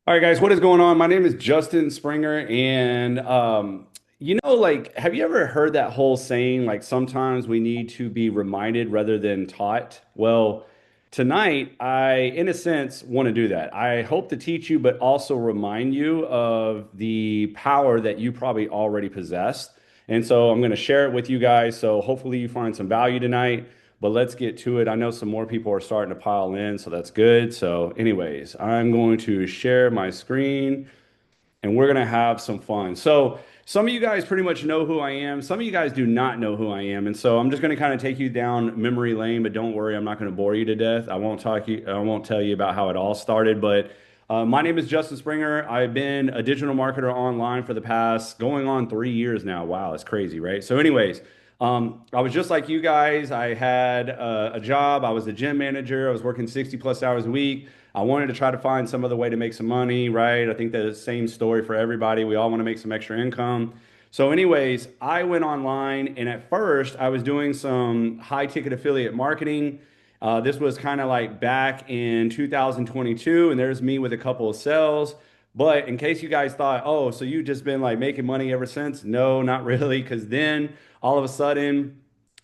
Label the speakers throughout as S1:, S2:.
S1: All right, guys, what is going on? My name is Justin Springer, and like, have you ever heard that whole saying, like, sometimes we need to be reminded rather than taught? Well, tonight, in a sense, want to do that. I hope to teach you, but also remind you of the power that you probably already possess. And so I'm going to share it with you guys. So hopefully you find some value tonight. But let's get to it. I know some more people are starting to pile in, so that's good. So, anyways, I'm going to share my screen and we're going to have some fun. So, some of you guys pretty much know who I am. Some of you guys do not know who I am. And so I'm just going to kind of take you down memory lane, but don't worry, I'm not going to bore you to death. I won't tell you about how it all started, but my name is Justin Springer. I've been a digital marketer online for the past going on 3 years now. Wow, it's crazy, right? So, anyways, I was just like you guys. I had a job. I was a gym manager. I was working 60 plus hours a week. I wanted to try to find some other way to make some money, right? I think the same story for everybody. We all want to make some extra income. So, anyways, I went online, and at first, I was doing some high ticket affiliate marketing. This was kind of like back in 2022, and there's me with a couple of sales. But in case you guys thought, oh, so you've just been like making money ever since? No, not really. Because then all of a sudden,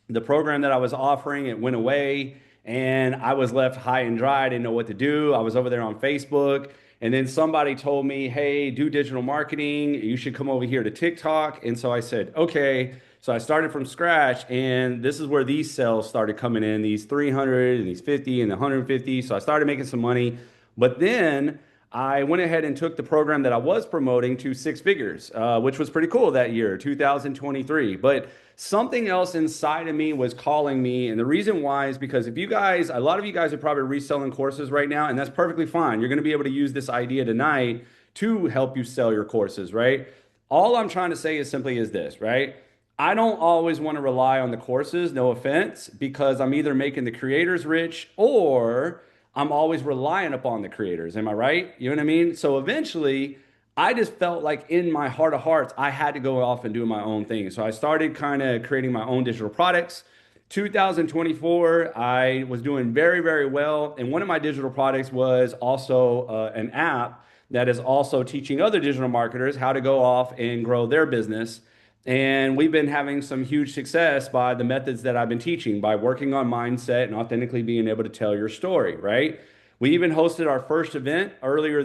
S1: the program that I was offering, it went away and I was left high and dry. I didn't know what to do. I was over there on Facebook. And then somebody told me, hey, do digital marketing. You should come over here to TikTok. And so I said, okay. So I started from scratch. And this is where these sales started coming in, these 300 and these 50 and the 150. So I started making some money. But then I went ahead and took the program that I was promoting to six figures, which was pretty cool that year, 2023. But something else inside of me was calling me. And the reason why is because if you guys, a lot of you guys are probably reselling courses right now, and that's perfectly fine. You're going to be able to use this idea tonight to help you sell your courses, right? All I'm trying to say is simply is this, right? I don't always want to rely on the courses, no offense, because I'm either making the creators rich or I'm always relying upon the creators. Am I right? You know what I mean? So eventually, I just felt like in my heart of hearts, I had to go off and do my own thing. So I started kind of creating my own digital products. 2024, I was doing very, very well. And one of my digital products was also an app that is also teaching other digital marketers how to go off and grow their business. And we've been having some huge success by the methods that I've been teaching, by working on mindset and authentically being able to tell your story, right? We even hosted our first event earlier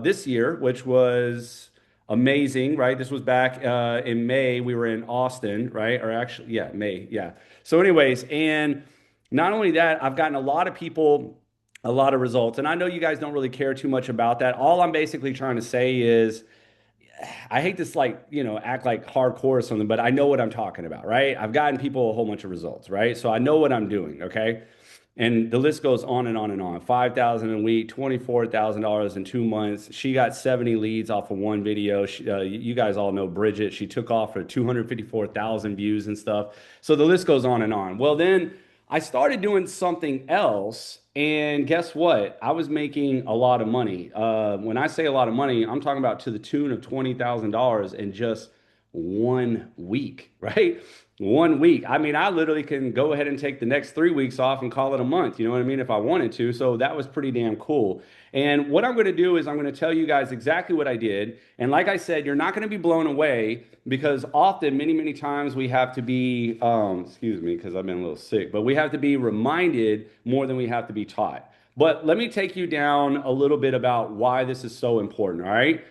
S1: this year, which was amazing, right? This was back in May. We were in Austin, right? Or actually, yeah, May, yeah. So, anyways, and not only that, I've gotten a lot of people, a lot of results. And I know you guys don't really care too much about that. All I'm basically trying to say is, I hate this like, act like hardcore or something, but I know what I'm talking about, right? I've gotten people a whole bunch of results, right? So I know what I'm doing, okay? And the list goes on and on and on. 5,000 a week, $24,000 in 2 months. She got 70 leads off of one video. You guys all know Bridget. She took off for 254,000 views and stuff. So the list goes on and on. Well, then I started doing something else, and guess what? I was making a lot of money. When I say a lot of money, I'm talking about to the tune of $20,000 in just 1 week, right? 1 week. I mean, I literally can go ahead and take the next 3 weeks off and call it a month. You know what I mean? If I wanted to. So that was pretty damn cool. And what I'm going to do is I'm going to tell you guys exactly what I did. And like I said, you're not going to be blown away because often, many, many times we have to be, excuse me, because I've been a little sick, but we have to be reminded more than we have to be taught. But let me take you down a little bit about why this is so important. All right.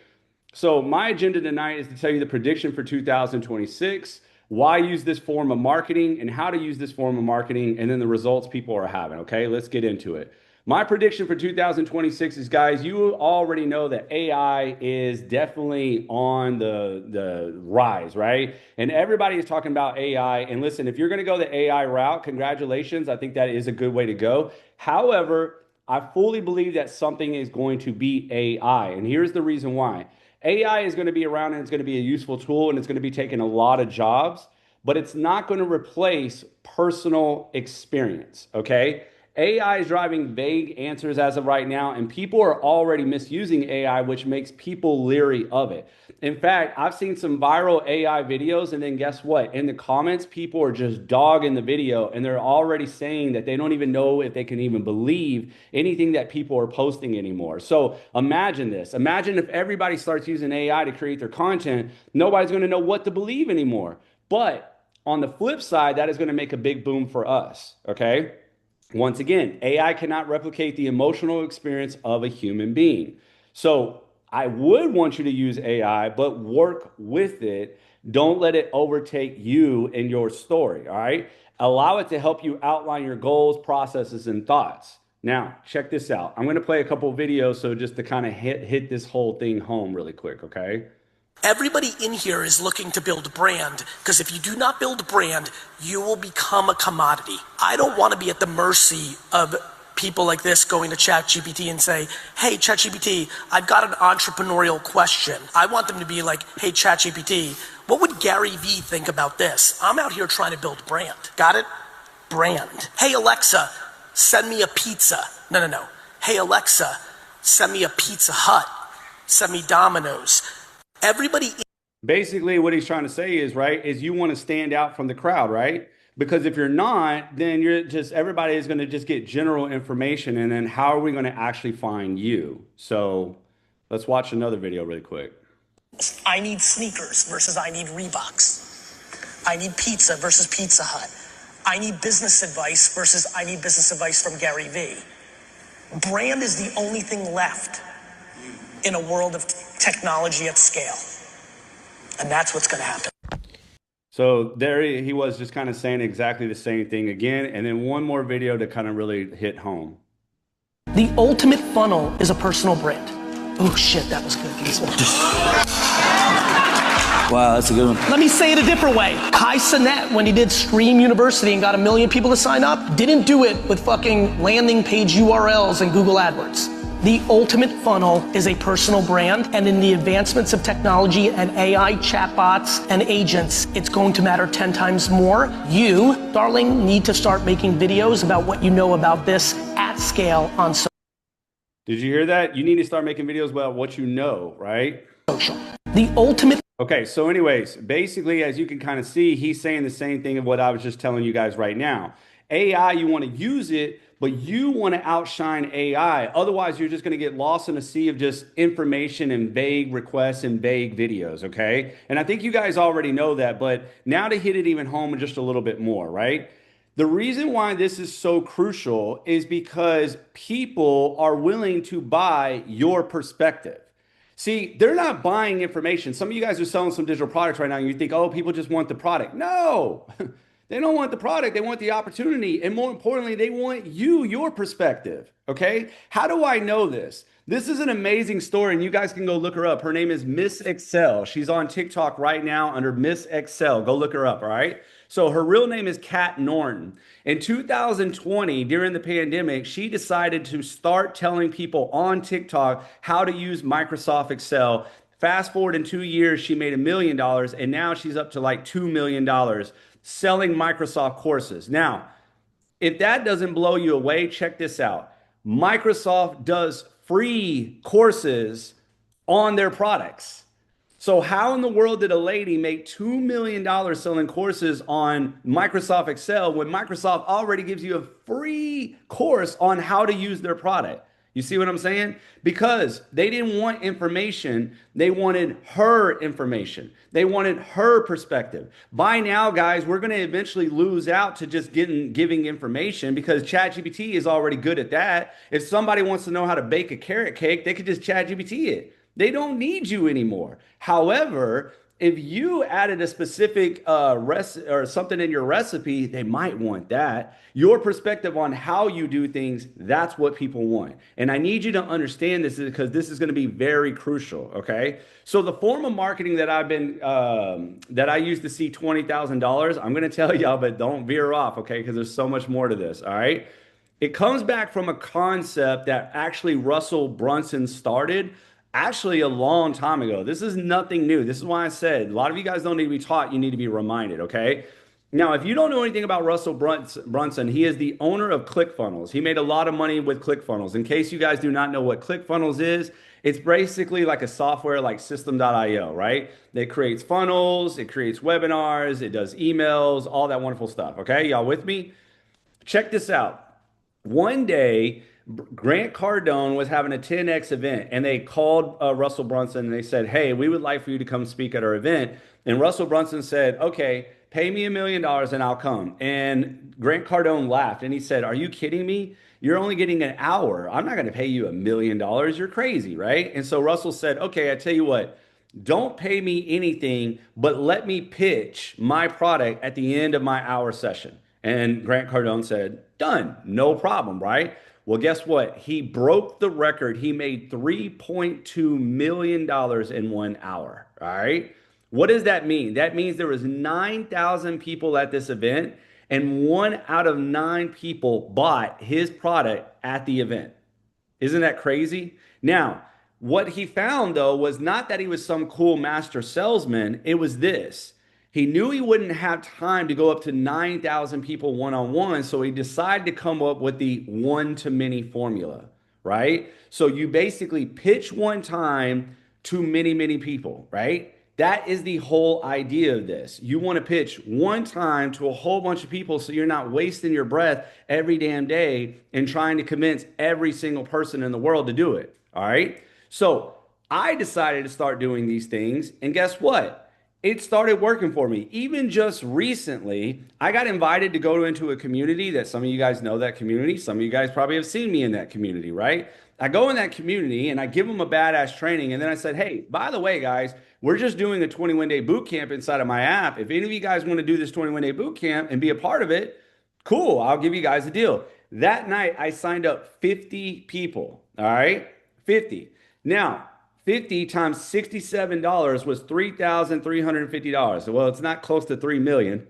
S1: So, my agenda tonight is to tell you the prediction for 2026, why use this form of marketing, and how to use this form of marketing, and then the results people are having. Okay, let's get into it. My prediction for 2026 is, guys, you already know that AI is definitely on the rise, right? And everybody is talking about AI. And listen, if you're going to go the AI route, congratulations. I think that is a good way to go. However, I fully believe that something is going to be AI. And here's the reason why. AI is going to be around and it's going to be a useful tool and it's going to be taking a lot of jobs, but it's not going to replace personal experience. Okay. AI is driving vague answers as of right now, and people are already misusing AI, which makes people leery of it. In fact, I've seen some viral AI videos, and then guess what? In the comments, people are just dogging the video, and they're already saying that they don't even know if they can even believe anything that people are posting anymore. So imagine this. Imagine if everybody starts using AI to create their content, nobody's going to know what to believe anymore. But on the flip side, that is going to make a big boom for us. Okay. Once again, AI cannot replicate the emotional experience of a human being. So I would want you to use AI, but work with it. Don't let it overtake you and your story. All right. Allow it to help you outline your goals, processes, and thoughts. Now, check this out. I'm going to play a couple of videos so just to kind of hit this whole thing home really quick. Okay.
S2: Everybody in here is looking to build brand, because if you do not build brand, you will become a commodity. I don't want to be at the mercy of people like this going to ChatGPT and say, hey, ChatGPT, I've got an entrepreneurial question. I want them to be like, hey, ChatGPT, what would Gary Vee think about this? I'm out here trying to build brand. Got it? Brand. Hey, Alexa, send me a pizza. No. Hey, Alexa, send me a Pizza Hut. Send me Domino's. Everybody.
S1: Basically, what he's trying to say is, right, is you want to stand out from the crowd, right? Because if you're not, then everybody is going to just get general information. And then how are we going to actually find you? So let's watch another video really quick.
S2: I need sneakers versus I need Reeboks. I need pizza versus Pizza Hut. I need business advice versus I need business advice from Gary Vee. Brand is the only thing left in a world of technology at scale. And that's what's going to happen.
S1: So there he was, just kind of saying exactly the same thing again. And then one more video to kind of really hit home.
S2: The ultimate funnel is a personal brand. Oh shit, that was good.
S3: Wow, that's a good one.
S2: Let me say it a different way. Kai Cenat, when he did Stream University and got 1 million people to sign up, didn't do it with fucking landing page URLs and Google AdWords. The ultimate funnel is a personal brand, and in the advancements of technology and AI chatbots and agents, it's going to matter 10 times more. You, darling, need to start making videos about what you know about this at scale on social.
S1: Did you hear that? You need to start making videos about what you know, right?
S2: Social. The ultimate.
S1: Okay, so anyways, basically, as you can kind of see, he's saying the same thing of what I was just telling you guys right now. AI, you want to use it, but you want to outshine AI. Otherwise, you're just going to get lost in a sea of just information and vague requests and vague videos, okay? And I think you guys already know that, but now to hit it even home just a little bit more, right? The reason why this is so crucial is because people are willing to buy your perspective. See, they're not buying information. Some of you guys are selling some digital products right now and you think, oh, people just want the product. No. They don't want the product, they want the opportunity. And more importantly, they want you, your perspective, okay? How do I know this? This is an amazing story, and you guys can go look her up. Her name is Miss Excel. She's on TikTok right now under Miss Excel. Go look her up, all right? So her real name is Kat Norton. In 2020, during the pandemic, she decided to start telling people on TikTok how to use Microsoft Excel. Fast forward in 2 years, she made $1 million, and now she's up to like $2 million. Selling Microsoft courses. Now, if that doesn't blow you away, check this out. Microsoft does free courses on their products. So how in the world did a lady make $2 million selling courses on Microsoft Excel when Microsoft already gives you a free course on how to use their product? You see what I'm saying? Because they didn't want information. They wanted her information. They wanted her perspective. By now, guys, we're going to eventually lose out to just giving information because ChatGPT is already good at that. If somebody wants to know how to bake a carrot cake, they could just ChatGPT it. They don't need you anymore. However, if you added a specific or something in your recipe, they might want that. Your perspective on how you do things, that's what people want. And I need you to understand this because this is going to be very crucial, okay? So the form of marketing that that I use to see $20,000, I'm going to tell y'all, but don't veer off, okay? Because there's so much more to this, all right? It comes back from a concept that actually Russell Brunson started actually a long time ago. This is nothing new. This is why I said a lot of you guys don't need to be taught. You need to be reminded, okay? Now, if you don't know anything about Brunson, he is the owner of ClickFunnels. He made a lot of money with ClickFunnels. In case you guys do not know what ClickFunnels is, it's basically like a software like System.io, right? It creates funnels, it creates webinars, it does emails, all that wonderful stuff. Okay, y'all with me? Check this out. One day, Grant Cardone was having a 10X event, and they called Russell Brunson and they said, "Hey, we would like for you to come speak at our event." And Russell Brunson said, "Okay, pay me $1 million and I'll come." And Grant Cardone laughed and he said, "Are you kidding me? You're only getting an hour. I'm not going to pay you $1 million. You're crazy, right?" And so Russell said, "Okay, I tell you what, don't pay me anything, but let me pitch my product at the end of my hour session." And Grant Cardone said, "Done, no problem, right?" Well, guess what? He broke the record. He made $3.2 million in 1 hour. All right. What does that mean? That means there was 9,000 people at this event, and 1 out of 9 people bought his product at the event. Isn't that crazy? Now, what he found though was not that he was some cool master salesman. It was this. He knew he wouldn't have time to go up to 9,000 people one on one. So he decided to come up with the one to many formula, right? So you basically pitch one time to many, many people, right? That is the whole idea of this. You want to pitch one time to a whole bunch of people so you're not wasting your breath every damn day and trying to convince every single person in the world to do it. All right. So I decided to start doing these things. And guess what? It started working for me. Even just recently, I got invited to go into a community that some of you guys know that community. Some of you guys probably have seen me in that community, right? I go in that community and I give them a badass training. And then I said, "Hey, by the way, guys, we're just doing a 21-day boot camp inside of my app. If any of you guys want to do this 21-day boot camp and be a part of it, cool, I'll give you guys a deal." That night, I signed up 50 people. All right, 50. Now, 50 times $67 was $3,350. Well, it's not close to 3 million,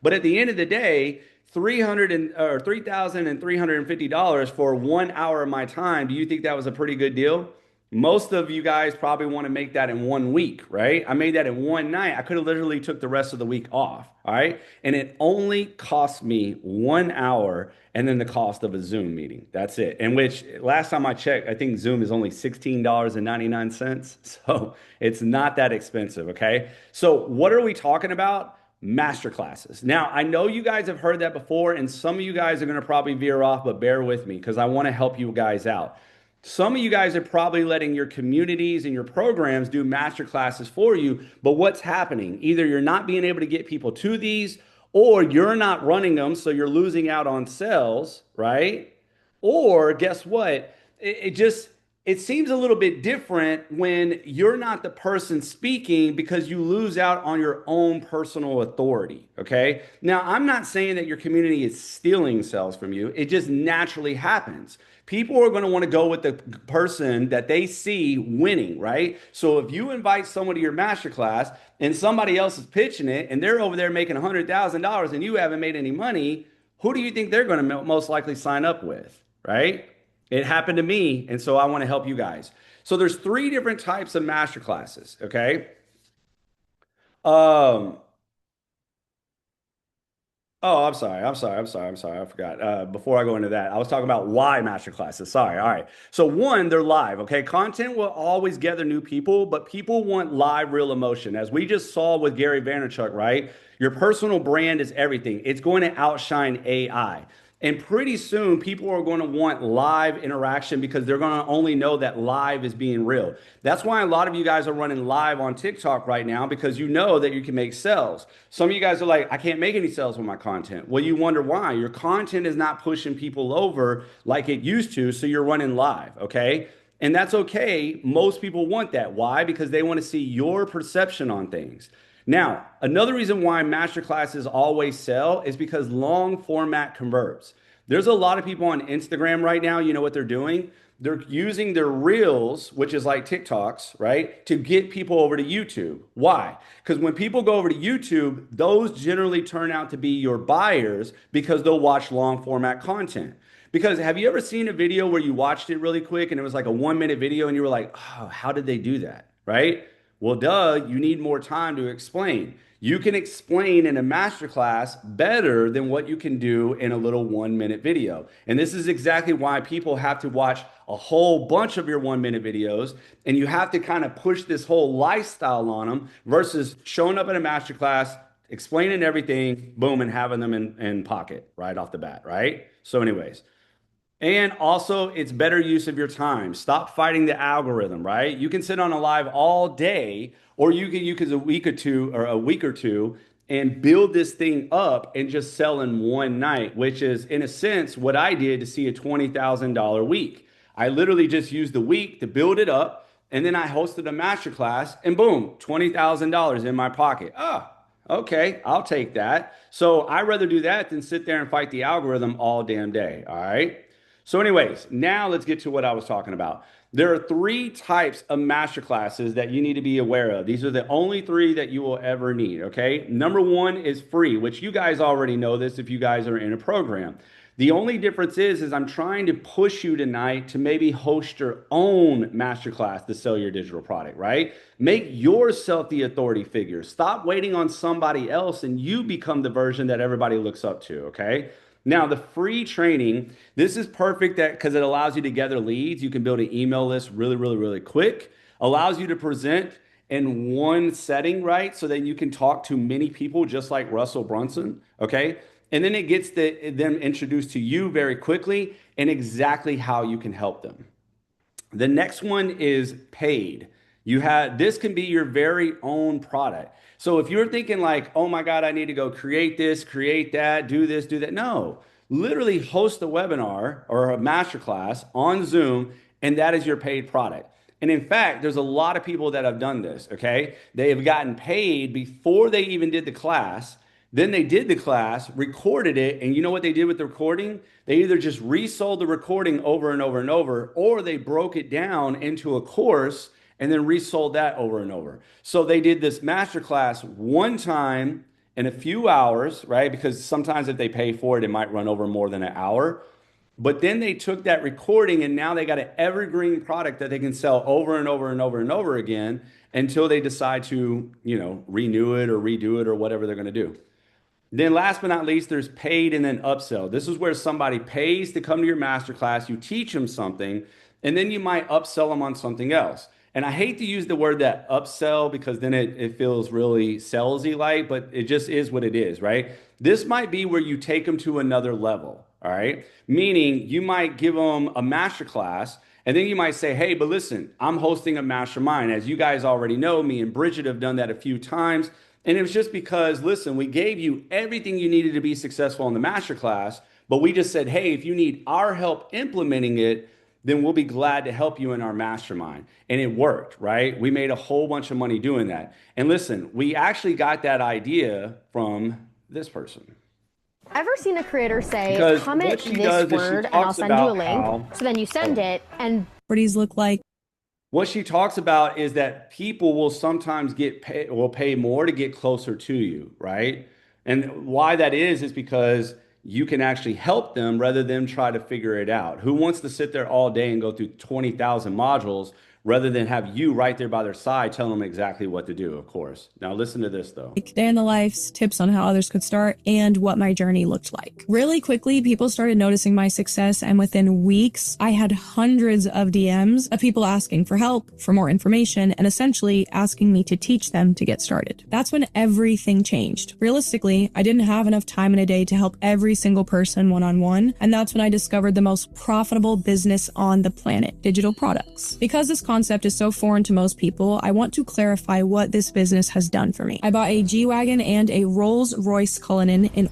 S1: but at the end of the day, 300 or $3,350 for 1 hour of my time. Do you think that was a pretty good deal? Most of you guys probably want to make that in 1 week, right? I made that in one night. I could have literally took the rest of the week off, all right? And it only cost me 1 hour and then the cost of a Zoom meeting. That's it. And which last time I checked, I think Zoom is only $16.99. So it's not that expensive, okay? So what are we talking about? Masterclasses. Now, I know you guys have heard that before, and some of you guys are going to probably veer off, but bear with me because I want to help you guys out. Some of you guys are probably letting your communities and your programs do master classes for you, but what's happening? Either you're not being able to get people to these, or you're not running them, so you're losing out on sales, right? Or guess what? It seems a little bit different when you're not the person speaking because you lose out on your own personal authority. Okay. Now, I'm not saying that your community is stealing sales from you. It just naturally happens. People are going to want to go with the person that they see winning, right? So if you invite someone to your masterclass and somebody else is pitching it and they're over there making $100,000 and you haven't made any money, who do you think they're going to most likely sign up with, right? It happened to me, and so I want to help you guys. So there's 3 different types of masterclasses, okay? Um, Oh, I'm sorry. I forgot. Before I go into that, I was talking about why master classes. Sorry. All right. So one, they're live. Okay. Content will always gather new people, but people want live, real emotion. As we just saw with Gary Vaynerchuk, right? Your personal brand is everything. It's going to outshine AI. And pretty soon, people are going to want live interaction because they're going to only know that live is being real. That's why a lot of you guys are running live on TikTok right now because you know that you can make sales. Some of you guys are like, "I can't make any sales with my content." Well, you wonder why. Your content is not pushing people over like it used to, so you're running live, okay? And that's okay. Most people want that. Why? Because they want to see your perception on things. Now, another reason why masterclasses always sell is because long format converts. There's a lot of people on Instagram right now, you know what they're doing? They're using their reels, which is like TikToks, right, to get people over to YouTube. Why? Because when people go over to YouTube, those generally turn out to be your buyers because they'll watch long format content. Because have you ever seen a video where you watched it really quick and it was like a 1 minute video and you were like, "Oh, how did they do that?" Right? Well, duh, you need more time to explain. You can explain in a masterclass better than what you can do in a little 1 minute video. And this is exactly why people have to watch a whole bunch of your 1 minute videos, and you have to kind of push this whole lifestyle on them versus showing up in a masterclass, explaining everything, boom, and having them in pocket right off the bat, right? So, anyways. And also, it's better use of your time. Stop fighting the algorithm, right? You can sit on a live all day, or you could a week or two and build this thing up and just sell in one night, which is in a sense what I did to see a $20,000 week. I literally just used the week to build it up, and then I hosted a masterclass, and boom, $20,000 in my pocket. Oh, okay, I'll take that. So I'd rather do that than sit there and fight the algorithm all damn day. All right. So anyways, now let's get to what I was talking about. There are 3 types of masterclasses that you need to be aware of. These are the only 3 that you will ever need, okay? Number 1 is free, which you guys already know this if you guys are in a program. The only difference is I'm trying to push you tonight to maybe host your own masterclass to sell your digital product, right? Make yourself the authority figure. Stop waiting on somebody else and you become the version that everybody looks up to, okay? Now, the free training, this is perfect because it allows you to gather leads. You can build an email list really quick. Allows you to present in one setting, right? So that you can talk to many people just like Russell Brunson, okay? And then it gets them introduced to you very quickly and exactly how you can help them. The next one is paid. This can be your very own product. So if you're thinking like, oh my God, I need to go create this, create that, do this, do that. No, literally host a webinar or a masterclass on Zoom, and that is your paid product. And in fact, there's a lot of people that have done this, okay? They have gotten paid before they even did the class. Then they did the class, recorded it, and you know what they did with the recording? They either just resold the recording over and over and over, or they broke it down into a course and then resold that over and over. So they did this masterclass one time in a few hours, right? Because sometimes if they pay for it, it might run over more than an hour. But then they took that recording and now they got an evergreen product that they can sell over and over and over and over again until they decide to, renew it or redo it or whatever they're going to do. Then last but not least, there's paid and then upsell. This is where somebody pays to come to your masterclass, you teach them something, and then you might upsell them on something else. And I hate to use the word that upsell because then it feels really salesy like, but it just is what it is, right? This might be where you take them to another level, all right? Meaning you might give them a masterclass and then you might say, hey, but listen, I'm hosting a mastermind. As you guys already know, me and Bridget have done that a few times. And it was just because, listen, we gave you everything you needed to be successful in the masterclass, but we just said, hey, if you need our help implementing it, then we'll be glad to help you in our mastermind. And it worked, right? We made a whole bunch of money doing that. And listen, we actually got that idea from this person.
S4: Ever seen a creator say,
S1: Because
S4: comment
S1: what she
S4: this
S1: does is she
S4: word and
S1: talks
S4: I'll send you a
S1: about
S4: link.
S1: how-
S4: So then you send it and
S5: properties look like.
S1: What she talks about is that people will sometimes will pay more to get closer to you, right? And why that is because you can actually help them rather than try to figure it out. Who wants to sit there all day and go through 20,000 modules rather than have you right there by their side telling them exactly what to do, of course. Now listen to this though.
S5: Day in the lives, tips on how others could start, and what my journey looked like. Really quickly, people started noticing my success, and within weeks, I had hundreds of DMs of people asking for help, for more information, and essentially asking me to teach them to get started. That's when everything changed. Realistically, I didn't have enough time in a day to help every single person one-on-one, and that's when I discovered the most profitable business on the planet, digital products. Because this concept is so foreign to most people, I want to clarify what this business has done for me. I bought a G-Wagon and a Rolls-Royce Cullinan in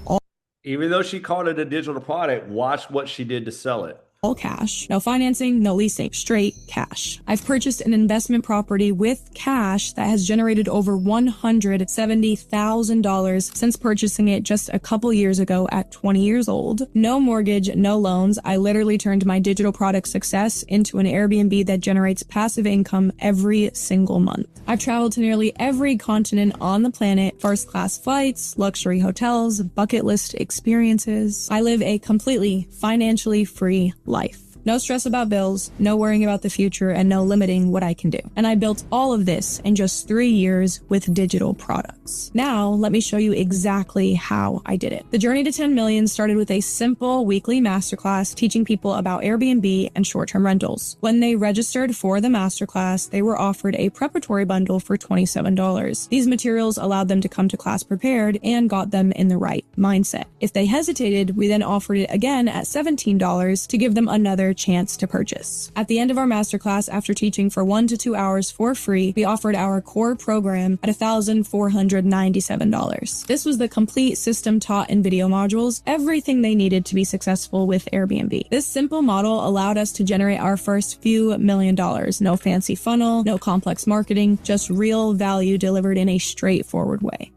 S1: Even though she called it a digital product, watch what she did to sell it.
S5: all cash. No financing, no leasing, straight cash. I've purchased an investment property with cash that has generated over $170,000 since purchasing it just a couple years ago at 20 years old. No mortgage, no loans. I literally turned my digital product success into an Airbnb that generates passive income every single month. I've traveled to nearly every continent on the planet, first class flights, luxury hotels, bucket list experiences. I live a completely financially free life. No stress about bills, no worrying about the future, and no limiting what I can do. And I built all of this in just 3 years with digital products. Now, let me show you exactly how I did it. The journey to 10 million started with a simple weekly masterclass teaching people about Airbnb and short-term rentals. When they registered for the masterclass, they were offered a preparatory bundle for $27. These materials allowed them to come to class prepared and got them in the right mindset. If they hesitated, we then offered it again at $17 to give them another chance to purchase. At the end of our masterclass, after teaching for 1 to 2 hours for free, we offered our core program at $1,497. This was the complete system taught in video modules, everything they needed to be successful with Airbnb. This simple model allowed us to generate our first few $1,000,000. No fancy funnel, no complex marketing, just real value delivered in a straightforward way.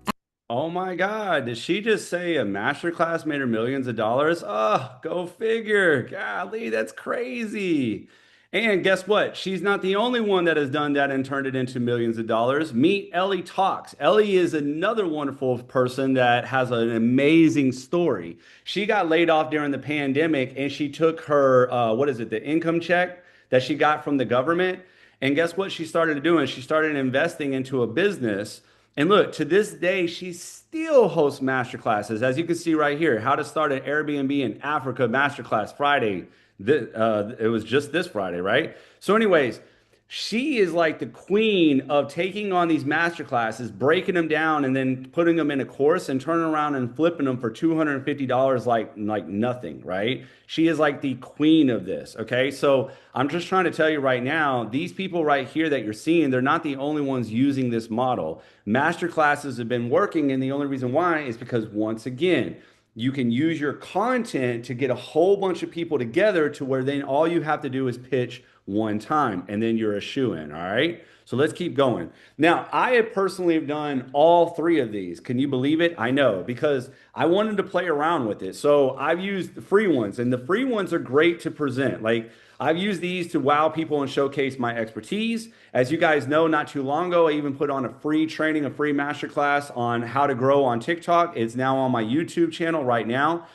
S1: Oh my God, did she just say a masterclass made her millions of dollars? Oh, go figure. Golly, that's crazy. And guess what? She's not the only one that has done that and turned it into millions of dollars. Meet Ellie Talks. Ellie is another wonderful person that has an amazing story. She got laid off during the pandemic and she took her, the income check that she got from the government. And guess what she started doing? She started investing into a business. And look, to this day, she still hosts masterclasses. As you can see right here, how to start an Airbnb in Africa masterclass Friday. It was just this Friday, right? So anyways, she is like the queen of taking on these masterclasses, breaking them down, and then putting them in a course and turning around and flipping them for $250 like nothing, right? She is like the queen of this, okay? So I'm just trying to tell you right now, these people right here that you're seeing, they're not the only ones using this model. Masterclasses have been working, and the only reason why is because, once again, you can use your content to get a whole bunch of people together to where then all you have to do is pitch one time and then you're a shoo-in, all right? So let's keep going. Now, I have personally done all 3 of these. Can you believe it? I know, because I wanted to play around with it. So I've used the free ones, and the free ones are great to present. Like, I've used these to wow people and showcase my expertise. As you guys know, not too long ago, I even put on a free training, a free masterclass on how to grow on TikTok. It's now on my YouTube channel right now.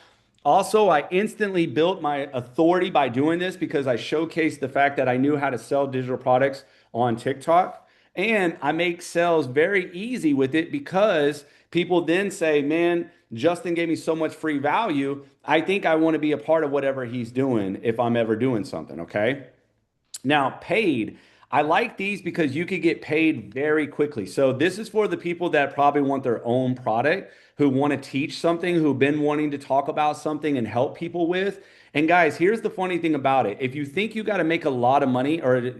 S1: Also, I instantly built my authority by doing this because I showcased the fact that I knew how to sell digital products on TikTok. And I make sales very easy with it because people then say, man, Justin gave me so much free value. I think I want to be a part of whatever he's doing if I'm ever doing something, okay? Now, paid. I like these because you could get paid very quickly. So this is for the people that probably want their own product, who want to teach something, who've been wanting to talk about something and help people with. And guys, here's the funny thing about it. If you think you got to make a lot of money or,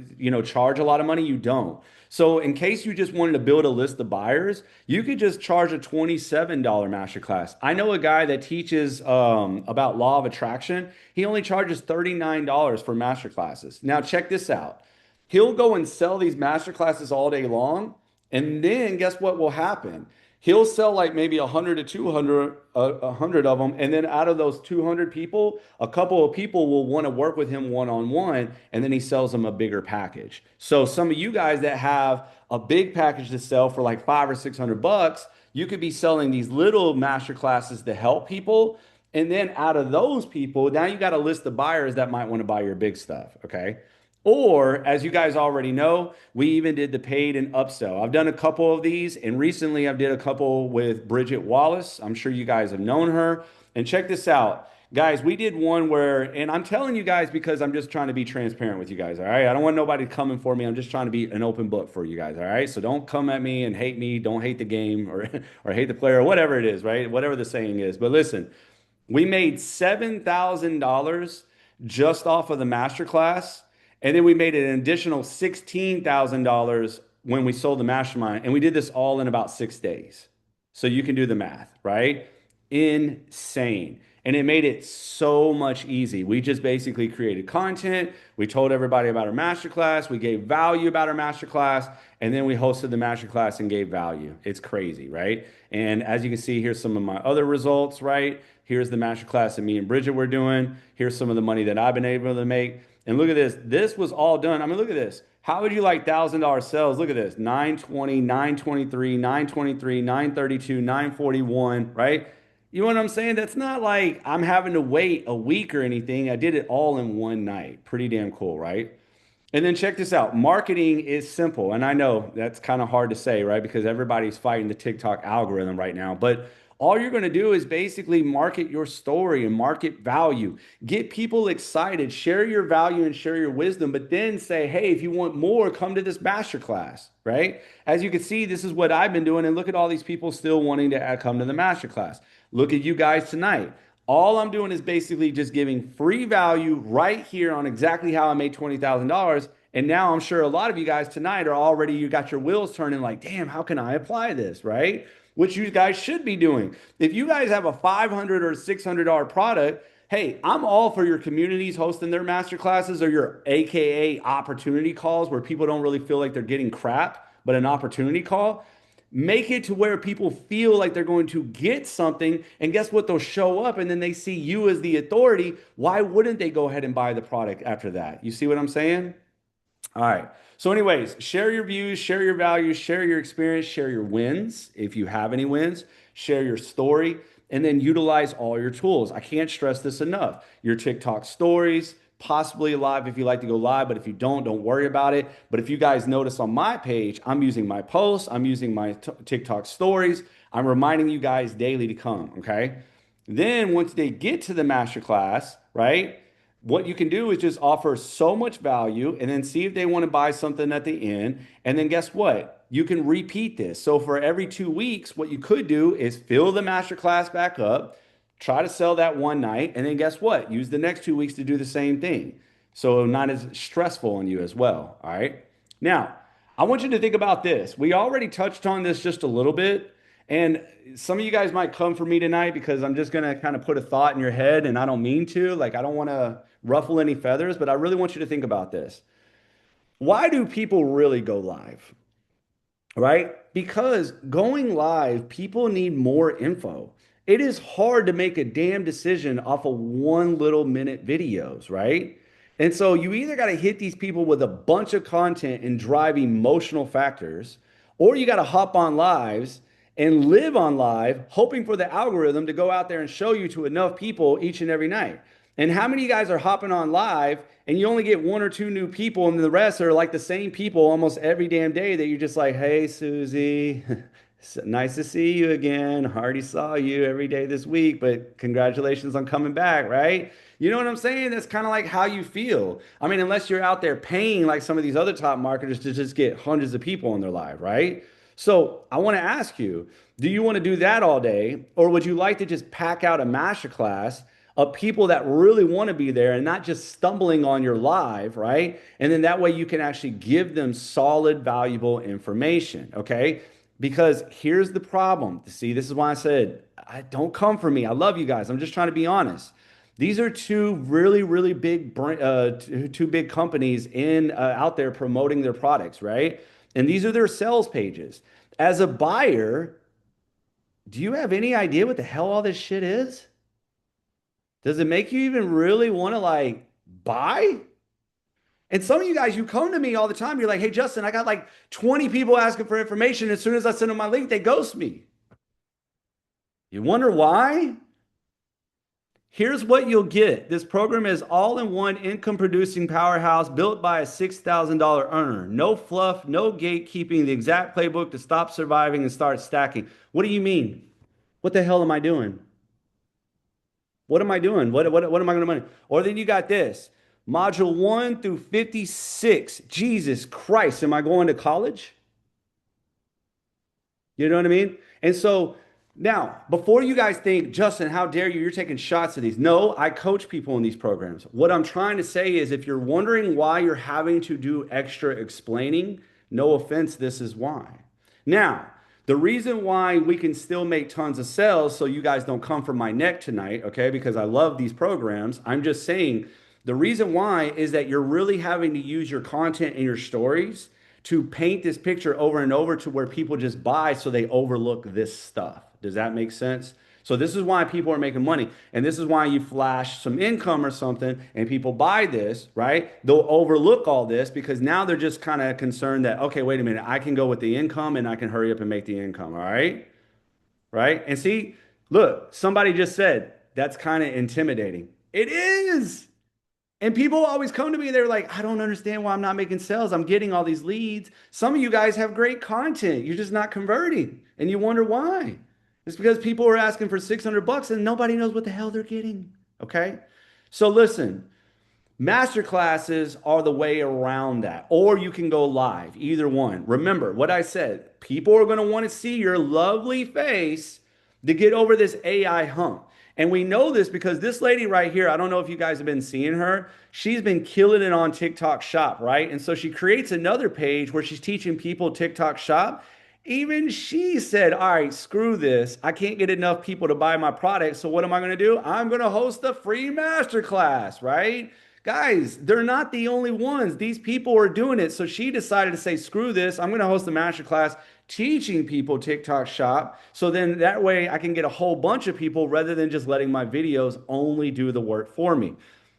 S1: charge a lot of money, you don't. So in case you just wanted to build a list of buyers, you could just charge a $27 masterclass. I know a guy that teaches about law of attraction. He only charges $39 for masterclasses. Now check this out. He'll go and sell these masterclasses all day long. And then guess what will happen? He'll sell like maybe 100 to 200, 100 of them. And then out of those 200 people, a couple of people will want to work with him one-on-one. And then he sells them a bigger package. So some of you guys that have a big package to sell for like 500 or 600 bucks, you could be selling these little masterclasses to help people. And then out of those people, now you got a list of buyers that might want to buy your big stuff. Okay. Or, as you guys already know, we even did the paid and upsell. I've done a couple of these, and recently I've did a couple with Bridget Wallace. I'm sure you guys have known her. And check this out. Guys, we did one where, and I'm telling you guys because I'm just trying to be transparent with you guys, all right? I don't want nobody coming for me. I'm just trying to be an open book for you guys, all right? So don't come at me and hate me. Don't hate the game or hate the player or whatever it is, right? Whatever the saying is. But listen, we made $7,000 just off of the masterclass. And then we made an additional $16,000 when we sold the mastermind. And we did this all in about 6 days. So you can do the math, right? Insane. And it made it so much easy. We just basically created content. We told everybody about our masterclass. We gave value about our masterclass. And then we hosted the masterclass and gave value. It's crazy, right? And as you can see, here's some of my other results, right? Here's the masterclass that me and Bridget were doing. Here's some of the money that I've been able to make. And look at this. This was all done. I mean, look at this. How would you like $1,000 sales? Look at this. 920, 923, 923, 932, 941, right? You know what I'm saying? That's not like I'm having to wait a week or anything. I did it all in one night. Pretty damn cool, right? And then check this out. Marketing is simple. And I know that's kind of hard to say, right? Because everybody's fighting the TikTok algorithm right now. But all you're going to do is basically market your story and market value. Get people excited, share your value and share your wisdom, but then say, hey, if you want more, come to this masterclass, right? As you can see, this is what I've been doing. And look at all these people still wanting to come to the masterclass. Look at you guys tonight. All I'm doing is basically just giving free value right here on exactly how I made $20,000. And now I'm sure a lot of you guys tonight are already, you got your wheels turning like, damn, how can I apply this, right? Which you guys should be doing. If you guys have a $500 or $600 product, hey, I'm all for your communities hosting their master classes or your AKA opportunity calls where people don't really feel like they're getting crap, but an opportunity call. Make it to where people feel like they're going to get something, and guess what? They'll show up and then they see you as the authority. Why wouldn't they go ahead and buy the product after that? You see what I'm saying? All right. So, anyways, share your views, share your values, share your experience, share your wins. If you have any wins, share your story, and then utilize all your tools. I can't stress this enough. Your TikTok stories, possibly live if you like to go live, but if you don't worry about it. But if you guys notice on my page, I'm using my posts, I'm using my TikTok stories. I'm reminding you guys daily to come, okay? Then once they get to the masterclass, right? What you can do is just offer so much value and then see if they want to buy something at the end. And then guess what? You can repeat this. So for every 2 weeks, what you could do is fill the masterclass back up, try to sell that one night, and then guess what? Use the next 2 weeks to do the same thing. So not as stressful on you as well. All right. Now, I want you to think about this. We already touched on this just a little bit. And some of you guys might come for me tonight because I'm just going to kind of put a thought in your head and I don't mean to. Like, I don't want to ruffle any feathers, but I really want you to think about this. Why do people really go live? Right? Because going live, people need more info. It is hard to make a damn decision off of 1 little minute videos, right? And so you either got to hit these people with a bunch of content and drive emotional factors, or you got to hop on lives and live on live, hoping for the algorithm to go out there and show you to enough people each and every night. And how many of you guys are hopping on live and you only get 1 or 2 new people and the rest are like the same people almost every damn day that you're just like, hey, Susie, nice to see you again. I already saw you every day this week, but congratulations on coming back, right? You know what I'm saying? That's kind of like how you feel. I mean, unless you're out there paying like some of these other top marketers to just get hundreds of people on their live, right? So I want to ask you, do you want to do that all day? Or would you like to just pack out a masterclass of people that really want to be there and not just stumbling on your live, right? And then that way you can actually give them solid, valuable information, okay? Because here's the problem. See, this is why I said, don't come for me. I love you guys. I'm just trying to be honest. These are two really, really big, two big companies in out there promoting their products, right? And these are their sales pages. As a buyer, do you have any idea what the hell all this shit is? Does it make you even really want to like buy? And some of you guys, you come to me all the time. You're like, hey, Justin, I got like 20 people asking for information. As soon as I send them my link, they ghost me. You wonder why? Here's what you'll get. This program is all-in-one income-producing powerhouse built by a $6,000 earner. No fluff, no gatekeeping, the exact playbook to stop surviving and start stacking. What do you mean? What the hell am I doing? What am I doing? What am I going to money? Or then you got this. Module 1 through 56. Jesus Christ, am I going to college? You know what I mean? And so now, before you guys think, Justin, how dare you? You're taking shots at these. No, I coach people in these programs. What I'm trying to say is if you're wondering why you're having to do extra explaining, no offense, this is why. Now, the reason why we can still make tons of sales so you guys don't come from my neck tonight, okay, because I love these programs. I'm just saying the reason why is that you're really having to use your content and your stories to paint this picture over and over to where people just buy so they overlook this stuff. Does that make sense? So this is why people are making money. And this is why you flash some income or something and people buy this, right? They'll overlook all this because now they're just kind of concerned that, okay, wait a minute, I can go with the income and I can hurry up and make the income, all right? Right? And see, Look, somebody just said that's kind of intimidating. It is. And people always come to me, they're like, I don't understand why I'm not making sales. I'm getting all these leads. Some of you guys have great content. You're just not converting. And you wonder why. It's because people are asking for 600 bucks and nobody knows what the hell they're getting. Okay. So listen, master classes are the way around that, or you can go live, either one. Remember what I said, people are going to want to see your lovely face to get over this AI hump. And we know this because this lady right here, I don't know if you guys have been seeing her. She's been killing it on TikTok Shop, right? And so she creates another page where she's teaching people TikTok Shop. Even she said, all right, screw this. I can't get enough people to buy my product. So what am I going to do? I'm going to host a free masterclass, right? Guys, they're not the only ones. These people are doing it. So she decided to say, screw this. I'm going to host a masterclass teaching people TikTok Shop. So then that way I can get a whole bunch of people rather than just letting my videos only do the work for me.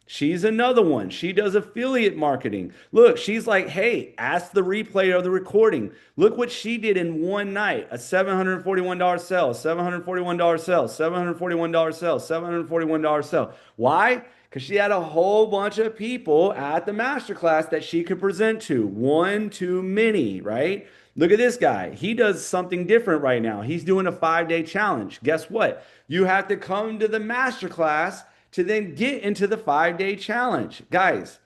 S1: She's another one. She does affiliate marketing. Look, she's like, hey, ask the replay of the recording. Look what she did in one night. A $741 sale, $741 sale, $741 sale, $741 sale. Why? Because she had a whole bunch of people at the masterclass that she could present to. One too many, right? Look at this guy. He does something different right now. He's doing a 5-day challenge. Guess what? You have to come to the masterclass to then get into the 5-day challenge. Guys,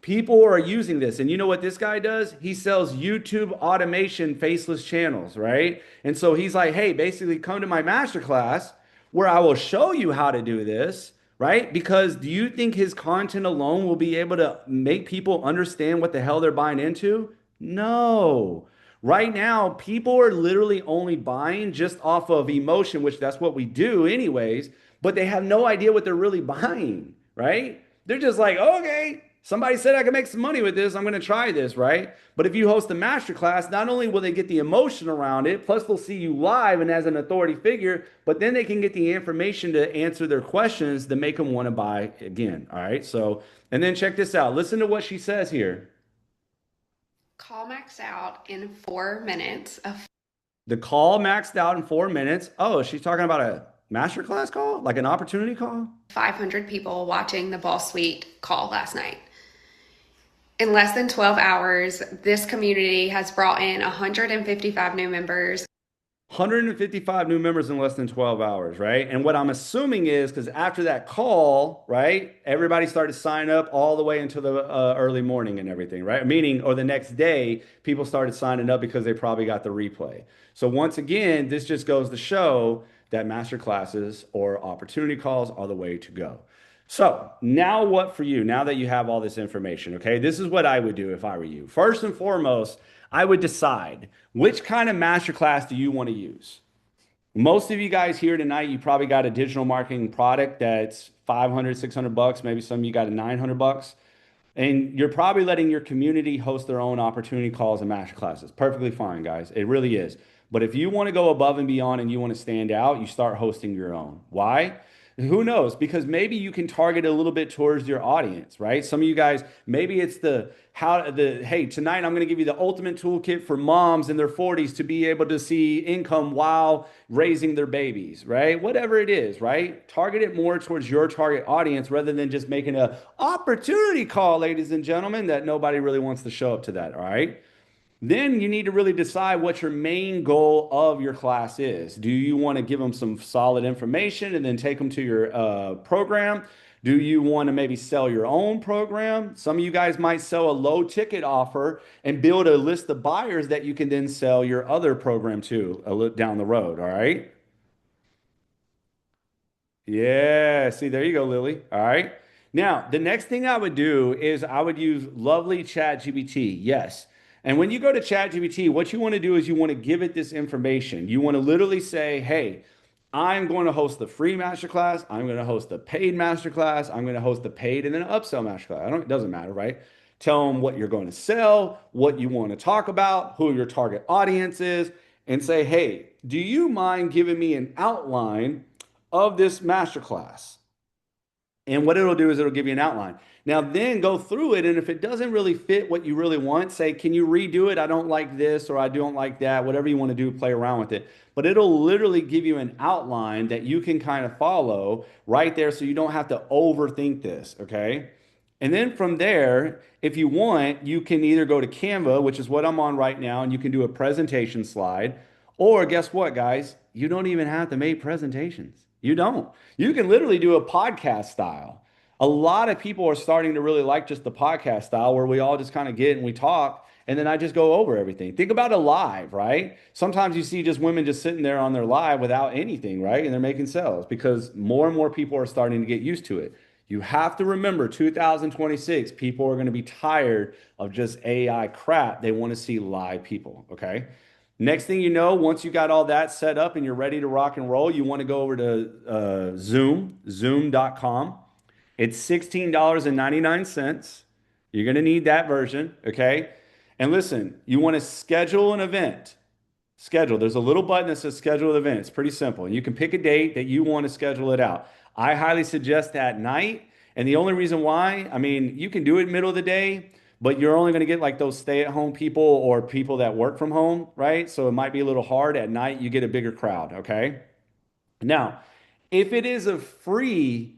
S1: people are using this. And you know what this guy does? He sells YouTube automation faceless channels, right? And so he's like, hey, basically come to my masterclass where I will show you how to do this, right? Because do you think his content alone will be able to make people understand what the hell they're buying into? No. Right now, people are literally only buying just off of emotion, which that's what we do anyways, but they have no idea what they're really buying, right? They're just like, okay, somebody said I can make some money with this. I'm going to try this, right? But if you host a masterclass, not only will they get the emotion around it, plus they'll see you live and as an authority figure, but then they can get the information to answer their questions to make them want to buy again. All right. So, and then check this out. Listen to what she says here.
S6: Call maxed out in 4 minutes.
S1: The call maxed out in 4 minutes. Oh, she's talking about a masterclass call, like an opportunity call?
S6: 500 people watching the Boss Suite call last night. In less than 12 hours, this community has brought in 155 new members.
S1: 155 new members in less than 12 hours, right? And what I'm assuming is because after that call, right, everybody started signing up all the way into the early morning and everything, right? Meaning, or the next day, people started signing up because they probably got the replay. So once again, this just goes to show that master classes or opportunity calls are the way to go. So now what for you, now that you have all this information, okay, this is what I would do if I were you. First and foremost, I would decide which kind of masterclass do you want to use. Most of you guys here tonight, you probably got a digital marketing product that's 500, 600 bucks. Maybe some of you got a 900 bucks. And you're probably letting your community host their own opportunity calls and masterclasses. Perfectly fine, guys. It really is. But if you want to go above and beyond and you want to stand out, you start hosting your own. Why? Who knows? Because maybe you can target a little bit towards your audience, right? Some of you guys, maybe it's hey, tonight I'm going to give you the ultimate toolkit for moms in their 40s to be able to see income while raising their babies, right? Whatever it is, right? Target it more towards your target audience rather than just making an opportunity call, ladies and gentlemen, that nobody really wants to show up to that, all right? Then you need to really decide what your main goal of your class is. Do you want to give them some solid information and then take them to your program? Do you want to maybe sell your own program? Some of you guys might sell a low ticket offer and build a list of buyers that you can then sell your other program to down the road, all right? Yeah, see, there you go, Lily. All right. Now, the next thing I would do is I would use lovely ChatGPT. Yes. And when you go to ChatGPT, what you want to do is you want to give it this information. You want to literally say, hey, I'm going to host the free masterclass. I'm going to host the paid masterclass. I'm going to host the paid and then an upsell masterclass. It doesn't matter, right? Tell them what you're going to sell, what you want to talk about, who your target audience is, and say, hey, do you mind giving me an outline of this masterclass? And what it'll do is it'll give you an outline. Now then go through it, and if it doesn't really fit what you really want, say, can you redo it? I don't like this or I don't like that. Whatever you want to do, play around with it. But it'll literally give you an outline that you can kind of follow right there so you don't have to overthink this, okay? And then from there, if you want, you can either go to Canva, which is what I'm on right now, and you can do a presentation slide. Or guess what, guys? You don't even have to make presentations. You don't. You can literally do a podcast style. A lot of people are starting to really like just the podcast style where we all just kind of get and we talk and then I just go over everything. Think about a live, right? Sometimes you see just women just sitting there on their live without anything, right? And they're making sales because more and more people are starting to get used to it. You have to remember 2026, people are going to be tired of just AI crap. They want to see live people, okay? Next thing you know, once you got all that set up and you're ready to rock and roll, you want to go over to zoom.com. It's $16.99. You're going to need that version, okay? And listen, you want to schedule an event. Schedule. There's a little button that says schedule an event. It's pretty simple. And you can pick a date that you want to schedule it out. I highly suggest at night. And the only reason why, I mean, you can do it middle of the day, but you're only going to get like those stay-at-home people or people that work from home, right? So it might be a little hard. At night, you get a bigger crowd, okay? Now, if it is a free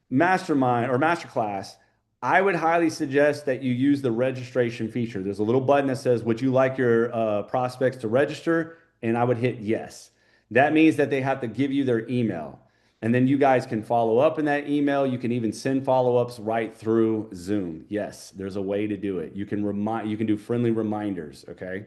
S1: mastermind or masterclass, I would highly suggest that you use the registration feature. There's a little button that says, would you like your prospects to register? And I would hit yes. That means that they have to give you their email. And then you guys can follow up in that email. You can even send follow-ups right through Zoom. Yes, there's a way to do it. You can do friendly reminders, okay?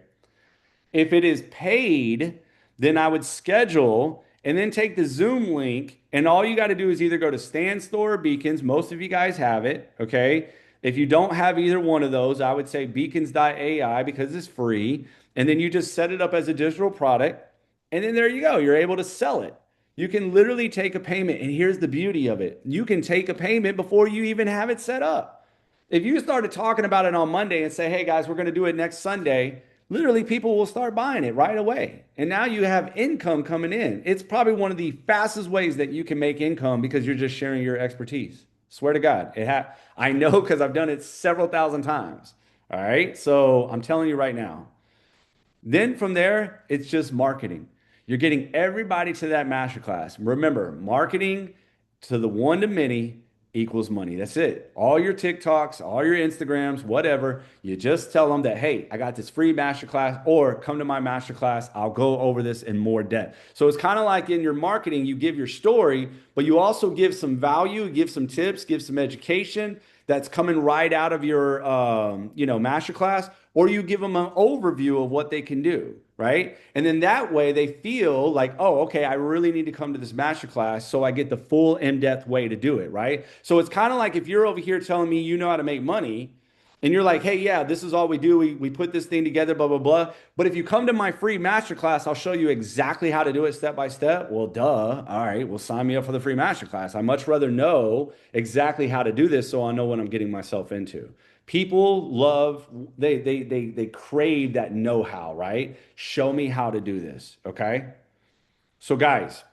S1: If it is paid, then I would schedule and then take the Zoom link, and all you got to do is either go to Stan Store or Beacons. Most of you guys have it, okay? If you don't have either one of those, I would say beacons.ai because it's free. And then you just set it up as a digital product. And then there you go. You're able to sell it. You can literally take a payment. And here's the beauty of it. You can take a payment before you even have it set up. If you started talking about it on Monday and say, hey guys, we're going to do it next Sunday, literally people will start buying it right away. And now you have income coming in. It's probably one of the fastest ways that you can make income because you're just sharing your expertise. Swear to God. I know because I've done it several thousand times. All right. So I'm telling you right now. Then from there, it's just marketing. You're getting everybody to that masterclass. Remember, marketing to the one to many equals money. That's it. All your TikToks, all your Instagrams, whatever, you just tell them that, hey, I got this free masterclass, or come to my masterclass. I'll go over this in more depth. So it's kind of like in your marketing, you give your story, but you also give some value, give some tips, give some education that's coming right out of your, masterclass, or you give them an overview of what they can do. Right. And then that way they feel like, oh, okay, I really need to come to this masterclass so I get the full in-depth way to do it. Right. So it's kind of like if you're over here telling me you know how to make money and you're like, hey, yeah, this is all we do. We put this thing together, blah, blah, blah. But if you come to my free masterclass, I'll show you exactly how to do it step by step. Well, duh. All right. Well, sign me up for the free masterclass. I much rather know exactly how to do this so I know what I'm getting myself into. People love, they crave that know-how, right? Show me how to do this, okay? So guys,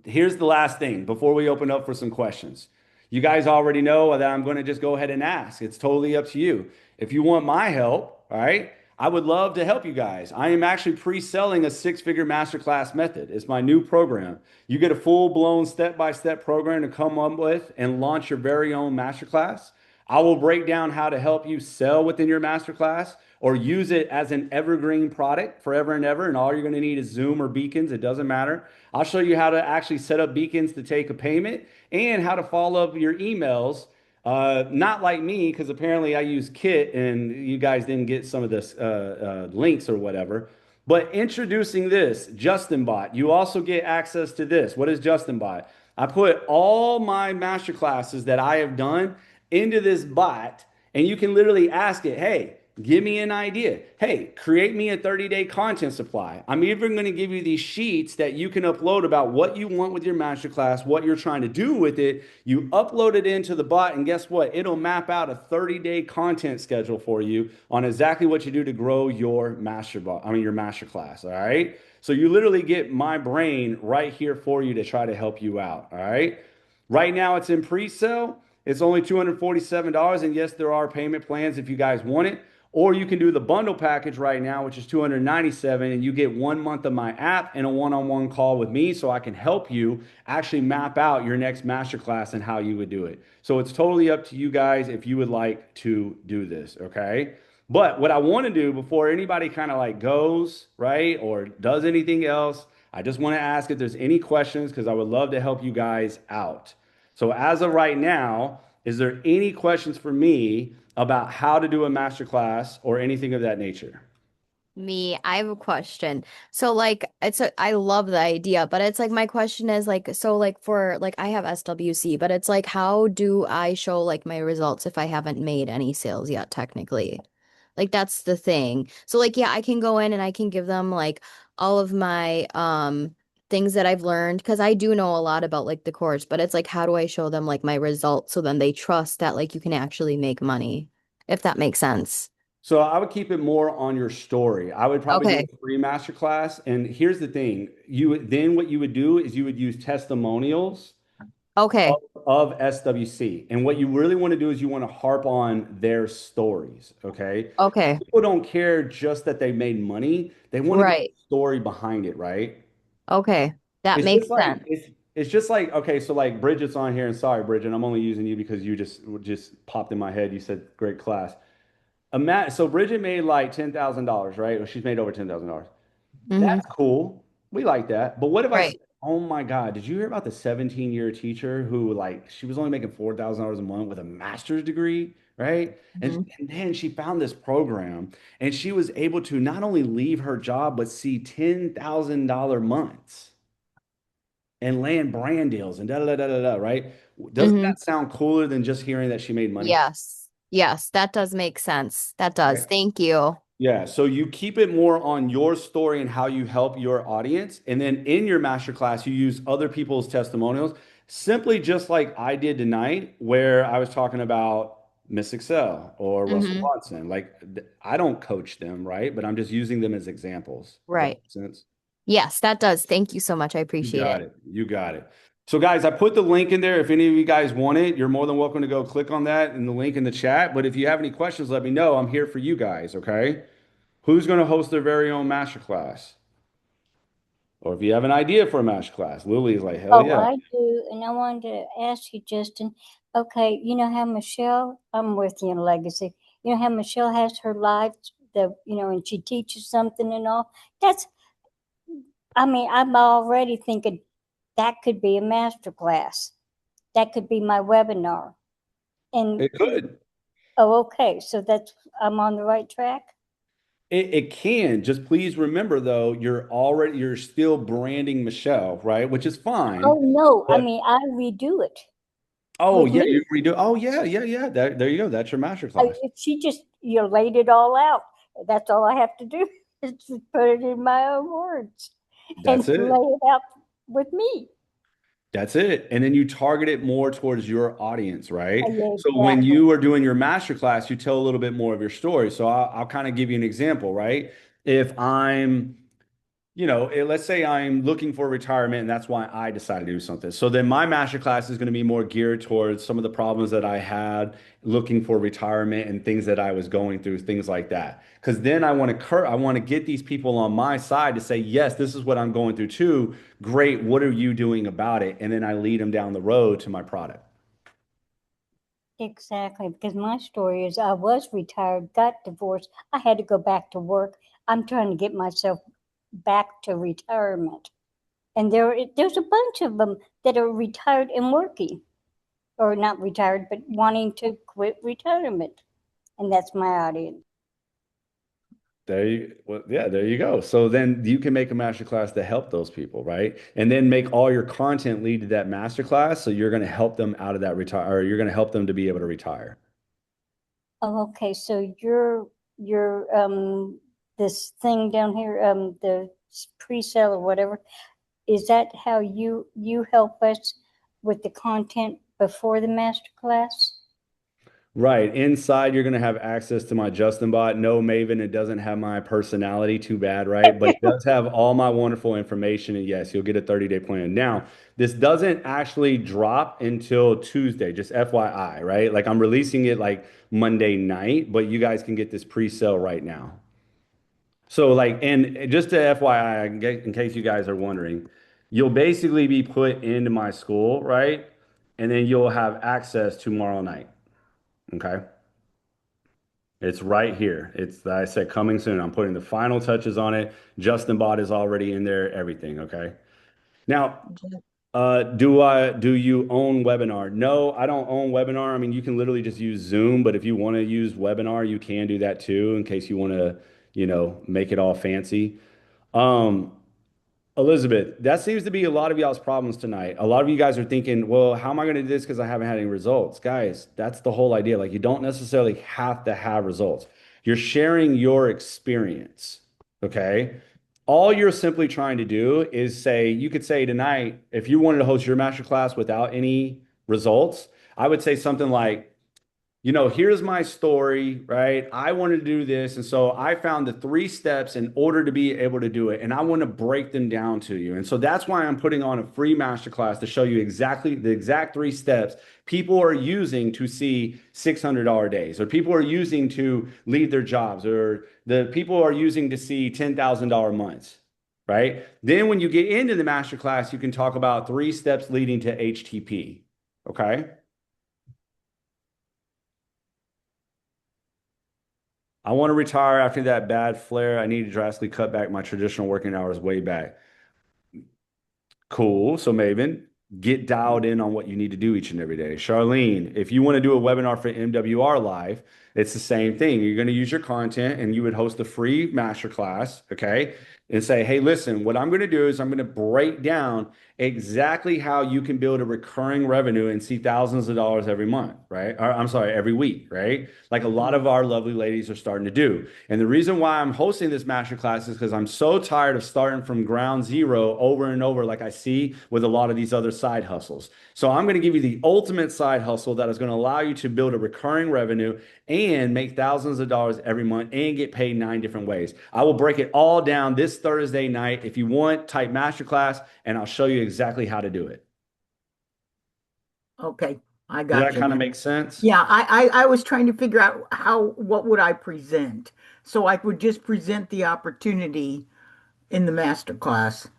S1: here's the last thing before we open up for some questions. You guys already know that I'm going to just go ahead and ask. It's totally up to you. If you want my help, all right, I would love to help you guys. I am actually pre-selling a six-figure masterclass method. It's my new program. You get a full-blown step-by-step program to come up with and launch your very own masterclass. I will break down how to help you sell within your masterclass or use it as an evergreen product forever and ever. And all you're going to need is Zoom or Beacons. It doesn't matter. I'll show you how to actually set up Beacons to take a payment and how to follow up your emails. Not like me, because apparently I use Kit and you guys didn't get some of this links or whatever. But introducing this, JustinBot, you also get access to this. What is JustinBot? I put all my masterclasses that I have done into this bot, and you can literally ask it, hey, give me an idea. Hey, create me a 30-day content supply. I'm even going to give you these sheets that you can upload about what you want with your masterclass, what you're trying to do with it. You upload it into the bot, and guess what? It'll map out a 30-day content schedule for you on exactly what you do to grow your masterclass, all right? So you literally get my brain right here for you to try to help you out, all right? Right now it's in pre-sale. It's only $247. And yes, there are payment plans if you guys want it. Or you can do the bundle package right now, which is $297, and you get 1 month of my app and a one-on-one call with me so I can help you actually map out your next masterclass and how you would do it. So it's totally up to you guys if you would like to do this, okay? But what I want to do before anybody kind of like goes, right, or does anything else, I just want to ask if there's any questions because I would love to help you guys out. So as of right now, is there any questions for me about how to do a masterclass or anything of that nature?
S7: Me, I have a question. So like I love the idea, but it's like my question is like so like for like I have SWC, but it's like how do I show like my results if I haven't made any sales yet technically? Like that's the thing. So like yeah, I can go in and I can give them like all of my things that I've learned because I do know a lot about like the course, but it's like how do I show them like my results so then they trust that like you can actually make money, if that makes sense.
S1: So I would keep it more on your story. I would probably do
S7: Okay.
S1: a free masterclass. And here's the thing, then what you would do is you would use testimonials
S7: Okay.
S1: of SWC. And what you really want to do is you want to harp on their stories. Okay.
S7: Okay.
S1: People don't care just that they made money. They want to get
S7: Right.
S1: the story behind it, right?
S7: Okay. That
S1: It's
S7: makes
S1: just like
S7: sense.
S1: it's just like okay, so like Bridget's on here, and sorry, Bridget, I'm only using you because you just popped in my head. You said great class. So Bridget made like $10,000, right? Or she's made over $10,000.
S7: Hmm.
S1: That's cool. We like that. But what if I said,
S7: Right.
S1: oh my God, did you hear about the 17-year teacher who like she was only making $4,000 a month with a master's degree, right?
S7: Hmm.
S1: And then she found this program and she was able to not only leave her job, but see $10,000 months and land brand deals and da da da da da, right? Doesn't
S7: Hmm.
S1: that sound cooler than just hearing that she made money?
S7: Yes. Yes, that does make sense. That does.
S1: Right.
S7: Thank you.
S1: Yeah, so you keep it more on your story and how you help your audience. And then in your masterclass, you use other people's testimonials, simply just like I did tonight, where I was talking about Miss Excel or Russell
S7: Hmm.
S1: Watson. Like, I don't coach them, right? But I'm just using them as examples. Does that
S7: Right.
S1: make sense?
S7: Yes, that does. Thank you so much. I
S1: You
S7: appreciate
S1: got
S7: it.
S1: it. You got it. So, guys, I put the link in there. If any of you guys want it, you're more than welcome to go click on that and the link in the chat. But if you have any questions, let me know. I'm here for you guys, okay? Who's going to host their very own masterclass? Or if you have an idea for a masterclass, Lily's like, hell
S8: Oh,
S1: yeah.
S8: I do. And I wanted to ask you, Justin, okay, you know how Michelle, I'm with you in Legacy. You know how Michelle has her lives, and she teaches something and all. I'm already thinking that could be a master class. That could be my webinar. And
S1: It could.
S8: okay. So I'm on the right track.
S1: It can. Just please remember though, you're still branding Michelle, right? Which is
S8: Oh,
S1: fine.
S8: no.
S1: But
S8: I redo it
S1: oh
S8: with
S1: yeah, you
S8: me.
S1: redo. Oh yeah, yeah, yeah. There you go. That's your masterclass.
S8: She just, laid it all out. That's all I have to do is just put it in my own words and
S1: That's it.
S8: lay it out with me.
S1: That's it. And then you target it more towards your audience, right?
S8: Yeah,
S1: So when
S8: exactly.
S1: you are doing your masterclass, you tell a little bit more of your story. So I'll kind of give you an example, right? If I'm let's say I'm looking for retirement and that's why I decided to do something. So then my masterclass is going to be more geared towards some of the problems that I had looking for retirement and things that I was going through, things like that. Because then I want to get these people on my side to say, yes, this is what I'm going through too. Great. What are you doing about it? And then I lead them down the road to my product.
S8: Exactly. Because my story is I was retired, got divorced. I had to go back to work. I'm trying to get myself back to retirement. And there's a bunch of them that are retired and working, or not retired, but wanting to quit retirement. And that's my audience.
S1: There you go. So then you can make a masterclass to help those people, right? And then make all your content lead to that masterclass. So you're going to help them out of that retire, or you're going to help them to be able to retire.
S8: Oh, okay. So your this thing down here, the pre-sale or whatever, is that how you help us with the content before the master class?
S1: Right. Inside, you're going to have access to my Justin bot. No, Maven, it doesn't have my personality, too bad, right? But it does have all my wonderful information. And yes, you'll get a 30-day plan. Now, this doesn't actually drop until Tuesday, just FYI, right? Like I'm releasing it like Monday night, but you guys can get this pre-sale right now. So like, and just to FYI, in case you guys are wondering, you'll basically be put into my school, right? And then you'll have access tomorrow night. Okay. It's right here. It's, I said, coming soon. I'm putting the final touches on it. Justin Bot is already in there, everything. Okay. Now, do you own Webinar? No, I don't own Webinar. I mean, you can literally just use Zoom, but if you want to use Webinar, you can do that too, in case you want to, make it all fancy. Um, Elizabeth, that seems to be a lot of y'all's problems tonight. A lot of you guys are thinking, well, how am I going to do this because I haven't had any results? Guys, that's the whole idea. Like, you don't necessarily have to have results. You're sharing your experience, okay? All you're simply trying to do is say, you could say tonight, if you wanted to host your masterclass without any results, I would say something like, here's my story, right? I wanted to do this. And so I found the 3 steps in order to be able to do it. And I want to break them down to you. And so that's why I'm putting on a free masterclass to show you exactly the exact 3 steps people are using to see $600 days, or people are using to leave their jobs, or the people are using to see $10,000 months, right? Then when you get into the masterclass, you can talk about 3 steps leading to HTP. Okay. I want to retire after that bad flare. I need to drastically cut back my traditional working hours way back. Cool. So, Maven, get dialed in on what you need to do each and every day. Charlene, if you want to do a webinar for MWR Live, it's the same thing. You're going to use your content and you would host a free masterclass, okay? And say, hey, listen, what I'm going to do is I'm going to break down exactly how you can build a recurring revenue and see thousands of dollars every month, right? Or, I'm sorry, every week, right? Like a lot of our lovely ladies are starting to do. And the reason why I'm hosting this masterclass is because I'm so tired of starting from ground zero over and over, like I see with a lot of these other side hustles. So I'm going to give you the ultimate side hustle that is going to allow you to build a recurring revenue and make thousands of dollars every month and get paid 9 different ways. I will break it all down this Thursday night. If you want, type masterclass and I'll show you exactly how to do it.
S9: Okay, I
S1: Does
S9: got
S1: that
S9: you
S1: kind of
S9: now.
S1: make sense?
S9: Yeah, I was trying to figure out what would I present. So I would just present the opportunity in the master class and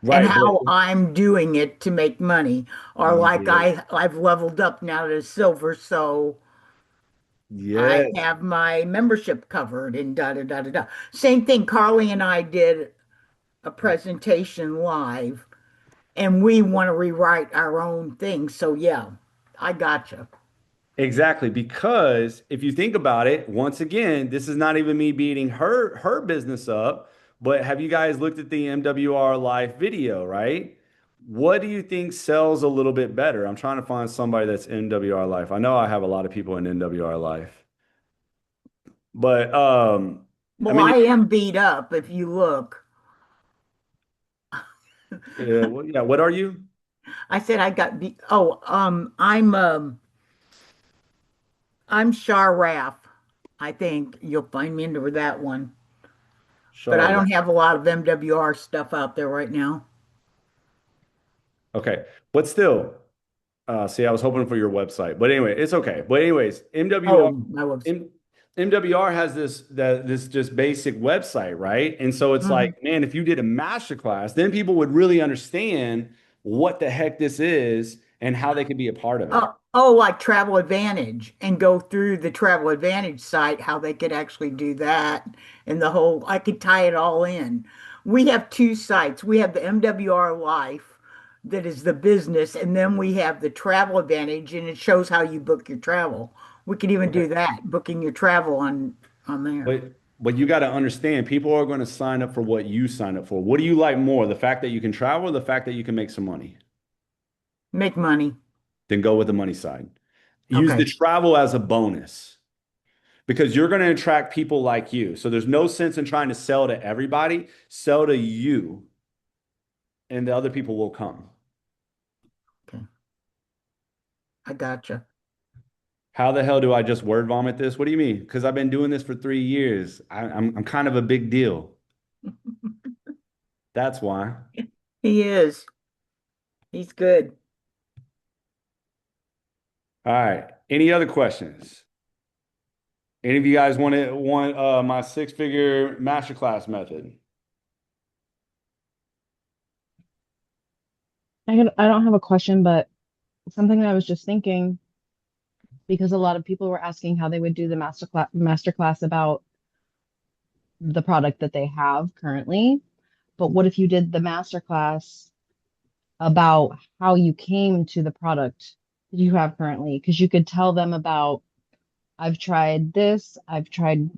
S1: Right, but
S9: how I'm doing it to make money. Or like
S1: yeah,
S9: I've leveled up now to silver, so I
S1: yes,
S9: have my membership covered and da da da da da. Same thing, Carly and I did a presentation live and we want to rewrite our own thing. So yeah, I gotcha.
S1: exactly. Because if you think about it, once again, this is not even me beating her business up, but have you guys looked at the MWR Live video, right? What do you think sells a little bit better? I'm trying to find somebody that's MWR Life. I know I have a lot of people in MWR Life, but I
S9: Well,
S1: mean,
S9: I am beat up if you look.
S1: yeah. What are you?
S9: I said I got beat. Oh, I'm Sharraf. I think you'll find me under that one. But I
S1: Sure.
S9: don't have a lot of MWR stuff out there right now.
S1: Okay, but still, see, I was hoping for your website, but anyway, it's okay. But anyways,
S9: Oh, my website.
S1: MWR has this just basic website, right? And so it's
S9: Mhm.
S1: like, man, if you did a master class, then people would really understand what the heck this is and how they could be a part of it.
S9: Oh, like Travel Advantage and go through the Travel Advantage site, how they could actually do that and the whole, I could tie it all in. We have 2 sites. We have the MWR Life that is the business, and then we have the Travel Advantage and it shows how you book your travel. We could even
S1: Okay.
S9: do that, booking your travel on there.
S1: But you got to understand, people are going to sign up for what you sign up for. What do you like more? The fact that you can travel or the fact that you can make some money?
S9: Make money.
S1: Then go with the money side. Use the
S9: Okay.
S1: travel as a bonus because you're going to attract people like you. So there's no sense in trying to sell to everybody. Sell to you, and the other people will come.
S9: Okay. I gotcha.
S1: How the hell do I just word vomit this? What do you mean? Because I've been doing this for 3 years. I'm kind of a big deal. That's why.
S9: He is. He's good.
S1: All right. Any other questions? Any of you guys want my six-figure masterclass method?
S10: I don't have a question, but something that I was just thinking, because a lot of people were asking how they would do the masterclass about the product that they have currently. But what if you did the masterclass about how you came to the product that you have currently? Because you could tell them about, I've tried this, I've tried,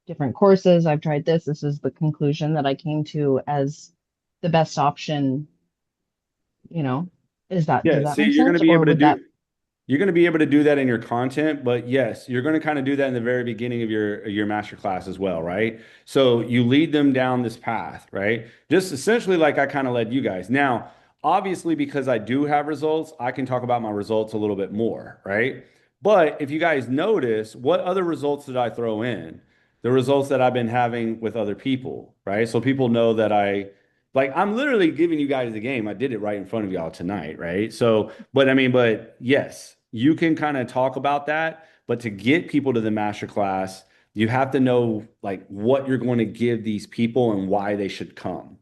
S10: different courses, I've tried this. This is the conclusion that I came to as the best option, you know. Does
S1: Yeah,
S10: that
S1: see,
S10: make sense? Or would that?
S1: you're going to be able to do that in your content, but yes, you're going to kind of do that in the very beginning of your master class as well, right? So you lead them down this path, right? Just essentially like I kind of led you guys. Now, obviously, because I do have results, I can talk about my results a little bit more, right? But if you guys notice, what other results did I throw in? The results that I've been having with other people, right? So people know that I'm literally giving you guys the game. I did it right in front of y'all tonight, right? So, but I mean, but yes, you can kind of talk about that, but to get people to the master class, you have to know like what you're going to give these people and why they should come.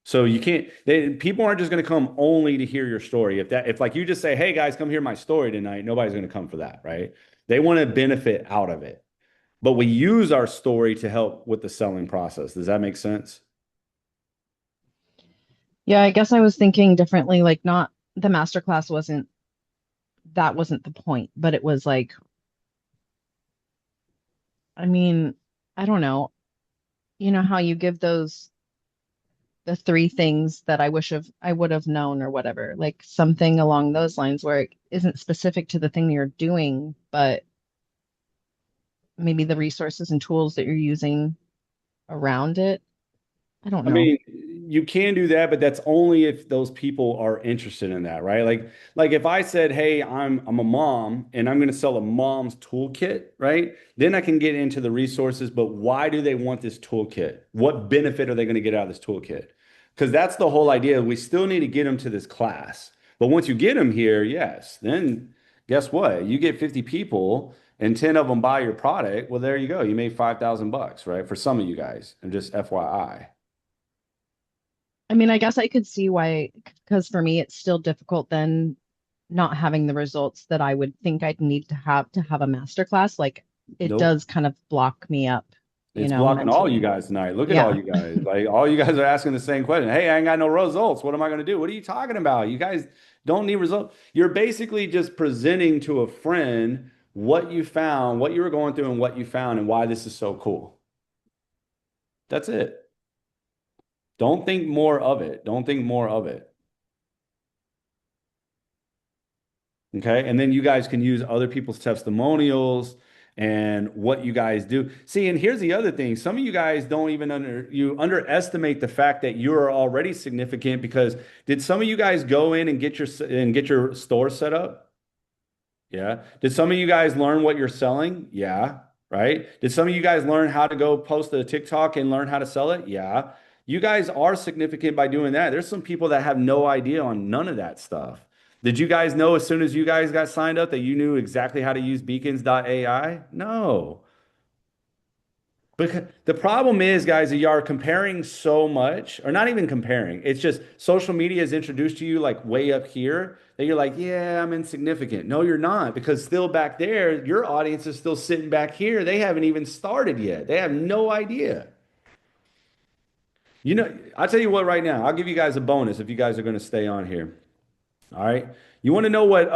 S1: So you can't, people aren't just going to come only to hear your story. If like you just say, hey guys, come hear my story tonight, nobody's going to come for that, right? They want to benefit out of it. But we use our story to help with the selling process. Does that make sense?
S10: Yeah, I guess I was thinking differently, like not the masterclass wasn't the point, but it was like, I mean, I don't know. You know how you give the three things that I would have known or whatever, like something along those lines where it isn't specific to the thing you're doing, but maybe the resources and tools that you're using around it. I don't
S1: I
S10: know.
S1: mean, you can do that, but that's only if those people are interested in that, right? Like if I said, "Hey, I'm a mom and I'm going to sell a mom's toolkit," right? Then I can get into the resources, but why do they want this toolkit? What benefit are they going to get out of this toolkit? Because that's the whole idea. We still need to get them to this class. But once you get them here, yes, then guess what? You get 50 people and 10 of them buy your product. Well, there you go. You made $5,000, right? For some of you guys, and just FYI.
S10: I mean, I guess I could see why, because for me, it's still difficult then not having the results that I would think I'd need to have a master class. Like it
S1: Nope.
S10: does kind of block me up,
S1: It's blocking all you
S10: mentally.
S1: guys tonight. Look at all
S10: Yeah.
S1: you guys. Like all you guys are asking the same question. Hey, I ain't got no results. What am I going to do? What are you talking about? You guys don't need results. You're basically just presenting to a friend what you found, what you were going through and what you found and why this is so cool. That's it. Don't think more of it. Don't think more of it. Okay. And then you guys can use other people's testimonials and what you guys do. See, and here's the other thing. Some of you guys don't even you underestimate the fact that you're already significant because did some of you guys go in and get your store set up? Yeah. Did some of you guys learn what you're selling? Yeah. Right. Did some of you guys learn how to go post a TikTok and learn how to sell it? Yeah. You guys are significant by doing that. There's some people that have no idea on none of that stuff. Did you guys know as soon as you guys got signed up that you knew exactly how to use beacons.ai? No. Because the problem is, guys, that you are comparing so much, or not even comparing. It's just social media is introduced to you like way up here that you're like, yeah, I'm insignificant. No, you're not, because still back there, your audience is still sitting back here. They haven't even started yet. They have no idea. I'll tell you what right now, I'll give you guys a bonus if you guys are going to stay on here. All right. You want to know what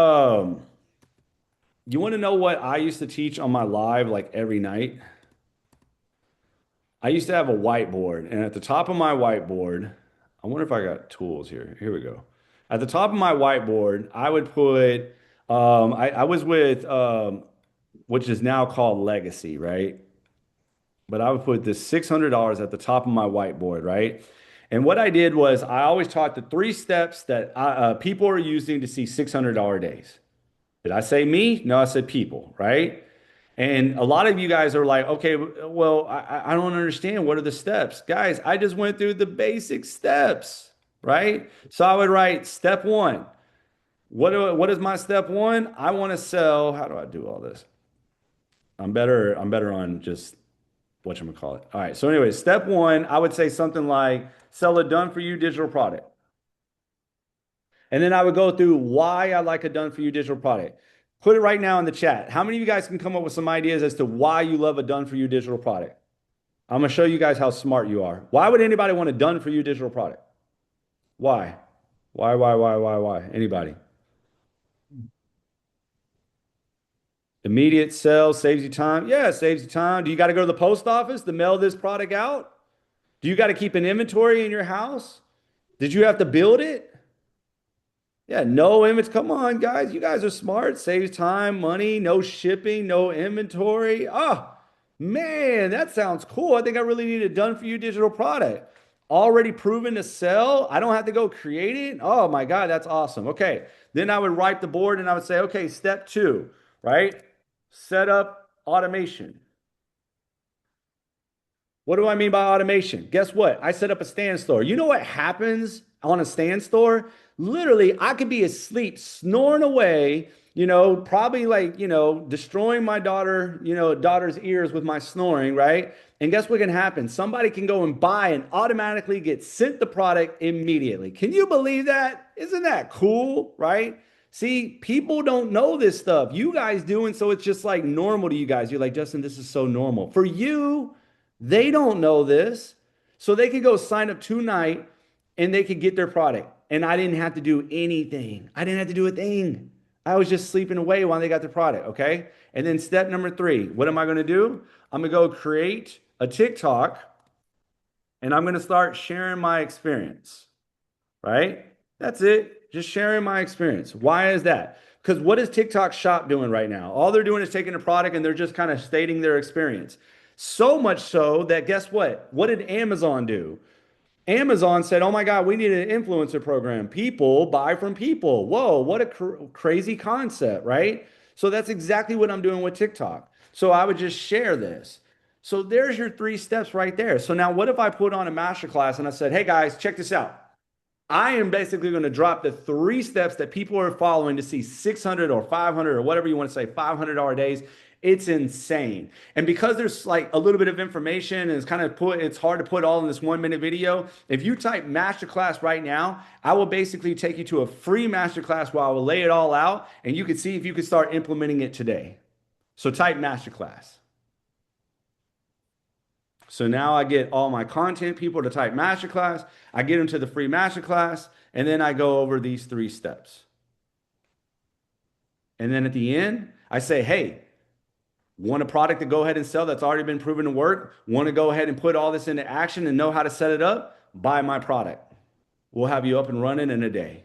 S1: I used to teach on my live like every night? I used to have a whiteboard, and at the top of my whiteboard, I wonder if I got tools here. Here we go. At the top of my whiteboard, I would put I was with which is now called Legacy, right? But I would put this $600 at the top of my whiteboard, right? And what I did was I always taught the three steps that people are using to see $600 days. Did I say me? No, I said people, right? And a lot of you guys are like, okay, well, I don't understand. What are the steps? Guys, I just went through the basic steps, right? So I would write step one. What is my step one? I want to sell. How do I do all this? I'm better on just whatchamacallit. All right. So anyway, step one, I would say something like sell a done for you digital product. And then I would go through why I like a done for you digital product. Put it right now in the chat. How many of you guys can come up with some ideas as to why you love a done for you digital product? I'm going to show you guys how smart you are. Why would anybody want a done for you digital product? Why? Why? Anybody? Immediate sale saves you time. Yeah, it saves you time. Do you got to go to the post office to mail this product out? Do you got to keep an inventory in your house? Did you have to build it? Yeah, no inventory. Come on, guys. You guys are smart. Saves time, money, no shipping, no inventory. Oh, man, that sounds cool. I think I really need a done for you digital product. Already proven to sell. I don't have to go create it. Oh my God, that's awesome. Okay. Then I would write the board and I would say, okay, step two, right? Set up automation. What do I mean by automation? Guess what? I set up a stand store. You know what happens on a stand store? Literally, I could be asleep, snoring away, probably like, destroying my daughter's ears with my snoring, right? And guess what can happen? Somebody can go and buy and automatically get sent the product immediately. Can you believe that? Isn't that cool, right? See, people don't know this stuff. You guys do, and so it's just like normal to you guys. You're like, Justin, this is so normal. For you, they don't know this. So they could go sign up tonight and they could get their product. And I didn't have to do anything. I didn't have to do a thing. I was just sleeping away while they got the product, okay? And then step number 3, what am I going to do? I'm going to go create a TikTok and I'm going to start sharing my experience, right? That's it. Just sharing my experience. Why is that? Because what is TikTok Shop doing right now? All they're doing is taking a product and they're just kind of stating their experience. So much so that guess what? What did Amazon do? Amazon said, oh my God, we need an influencer program. People buy from people. Whoa, what a crazy concept, right? So that's exactly what I'm doing with TikTok. So I would just share this. So there's your 3 steps right there. So now what if I put on a masterclass and I said, hey guys, check this out. I am basically going to drop the 3 steps that people are following to see 600 or 500 or whatever you want to say, $500 days. It's insane. And because there's like a little bit of information and it's hard to put all in this 1-minute video. If you type masterclass right now, I will basically take you to a free masterclass where I will lay it all out and you can see if you can start implementing it today. So type masterclass. So now I get all my content people to type masterclass. I get them to the free masterclass and then I go over these 3 steps. And then at the end, I say, hey, want a product to go ahead and sell that's already been proven to work? Want to go ahead and put all this into action and know how to set it up? Buy my product. We'll have you up and running in a day.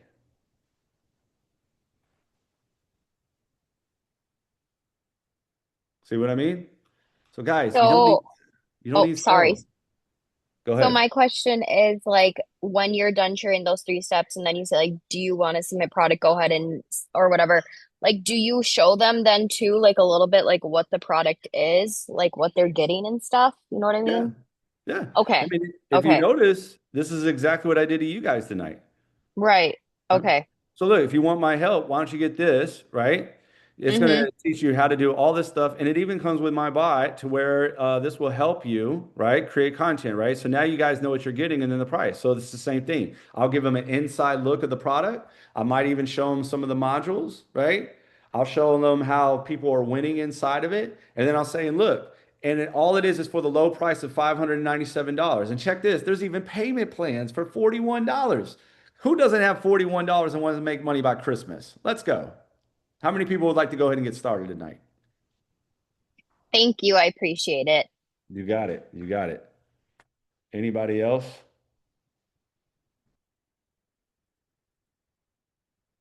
S1: See what I mean? So guys, you don't need
S7: sorry.
S1: sales. Go ahead.
S7: So my question is like when you're done sharing those 3 steps and then you say like, do you want to submit product? Go ahead and or whatever. Like, do you show them then too, like a little bit like what the product is, like what they're getting and stuff? You know what I mean?
S1: Yeah.
S7: Okay.
S1: I mean, if you notice, this is exactly what I did to you guys tonight.
S7: Right. Okay.
S1: So look, if you want my help, why don't you get this, right? It's going to teach you how to do all this stuff. And it even comes with my bot to where this will help you, right? Create content, right? So now you guys know what you're getting and then the price. So it's the same thing. I'll give them an inside look of the product. I might even show them some of the modules, right? I'll show them how people are winning inside of it. And then I'll say, look, and all it is for the low price of $597. And check this, there's even payment plans for $41. Who doesn't have $41 and wants to make money by Christmas? Let's go. How many people would like to go ahead and get started tonight?
S7: Thank you. I appreciate it.
S1: You got it. You got it. Anybody else?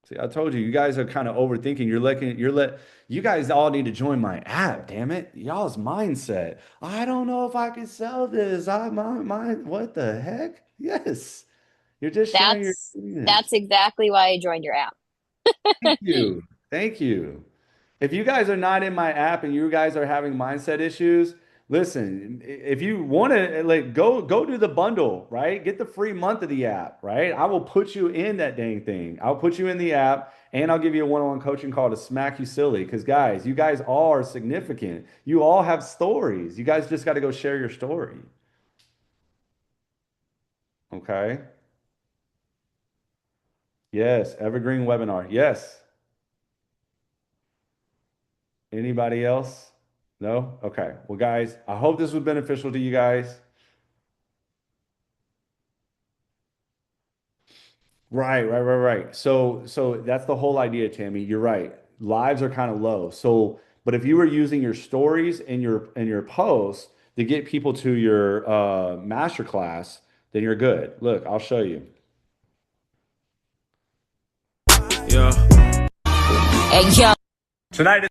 S1: See, I told you, you guys are kind of overthinking. You guys all need to join my app, damn it. Y'all's mindset. I don't know if I can sell this. What the heck? Yes. You're just sharing your experience.
S7: That's exactly why I joined your app.
S1: Thank you. Thank you. If you guys are not in my app and you guys are having mindset issues, listen, if you want to like go do the bundle, right? Get the free month of the app, right? I will put you in that dang thing. I'll put you in the app and I'll give you a one-on-one coaching call to smack you silly. Because guys, you guys all are significant. You all have stories. You guys just got to go share your story. Okay. Yes, evergreen webinar. Yes. Anybody else? No? Okay. Well, guys, I hope this was beneficial to you guys. Right. So that's the whole idea, Tammy. You're right. Lives are kind of low. So, but if you were using your stories and your posts to get people to your masterclass, then you're good. Look, I'll show you.
S3: Yeah. Hey, yo.
S1: Tonight,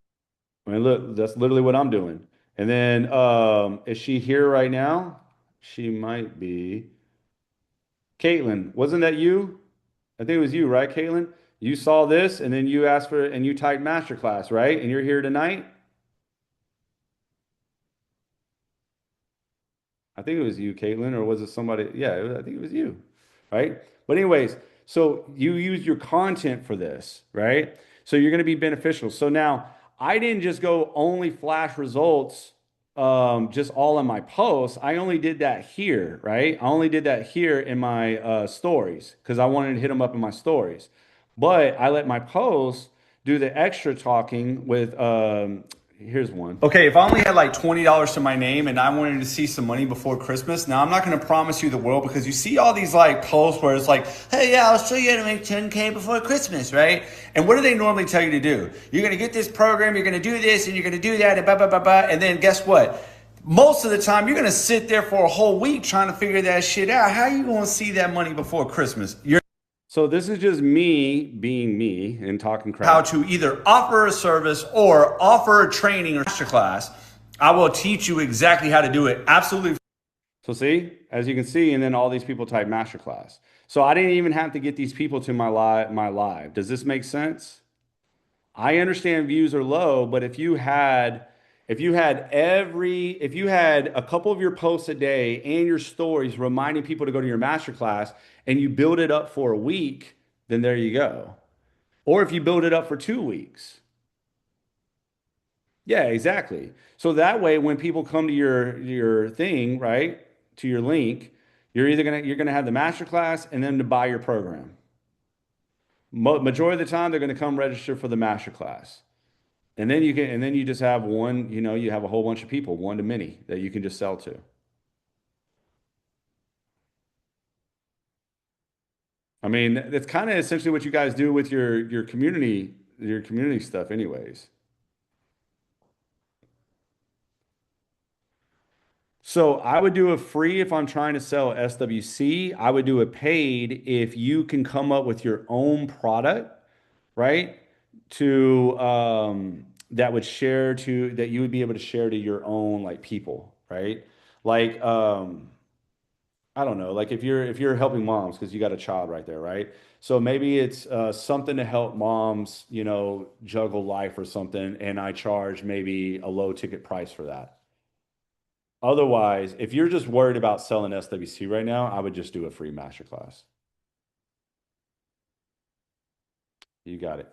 S1: I mean, look, that's literally what I'm doing. And then, is she here right now? She might be. Caitlin, wasn't that you? I think it was you, right, Caitlin? You saw this and then you asked for it and you typed masterclass, right? And you're here tonight? I think it was you, Caitlin, or was it somebody? Yeah, I think it was you, right? But anyways, so you use your content for this, right? So you're going to be beneficial. So now I didn't just go only flash results, just all in my posts. I only did that here, right? I only did that here in my stories because I wanted to hit them up in my stories. But I let my posts do the extra talking with here's one. Okay, if I only had like $20 to my name and I wanted to see some money before Christmas, now I'm not going to promise you the world because you see all these like posts where it's like, hey, yeah, I'll show you how to make 10K before Christmas, right? And what do they normally tell you to do? You're going to get this program, you're going to do this, and you're going to do that, and blah, blah, blah, blah. And then guess what? Most of the time, you're going to sit there for a whole week trying to figure that shit out. How are you going to see that money before Christmas? So this is just me being me and talking crap. How to either offer a service or offer a training or masterclass. I will teach you exactly how to do it. Absolutely. So see, as you can see, and then all these people type masterclass. So I didn't even have to get these people to my live. Does this make sense? I understand views are low, but if you had a couple of your posts a day and your stories reminding people to go to your masterclass and you build it up for a week, then there you go. Or if you build it up for 2 weeks. Yeah, exactly. So that way, when people come to your thing, right, to your link, you're gonna have the masterclass and then to buy your program. Majority of the time, they're gonna come register for the masterclass. And then you just have one, you have a whole bunch of people, one to many that you can just sell to. I mean, that's kind of essentially what you guys do with your community stuff anyways. So I would do a free if I'm trying to sell SWC. I would do a paid if you can come up with your own product, right? To that you would be able to share to your own like people, right? Like I don't know, like if you're helping moms because you got a child right there, right? So maybe it's something to help moms, juggle life or something, and I charge maybe a low ticket price for that. Otherwise, if you're just worried about selling SWC right now, I would just do a free masterclass. You got it.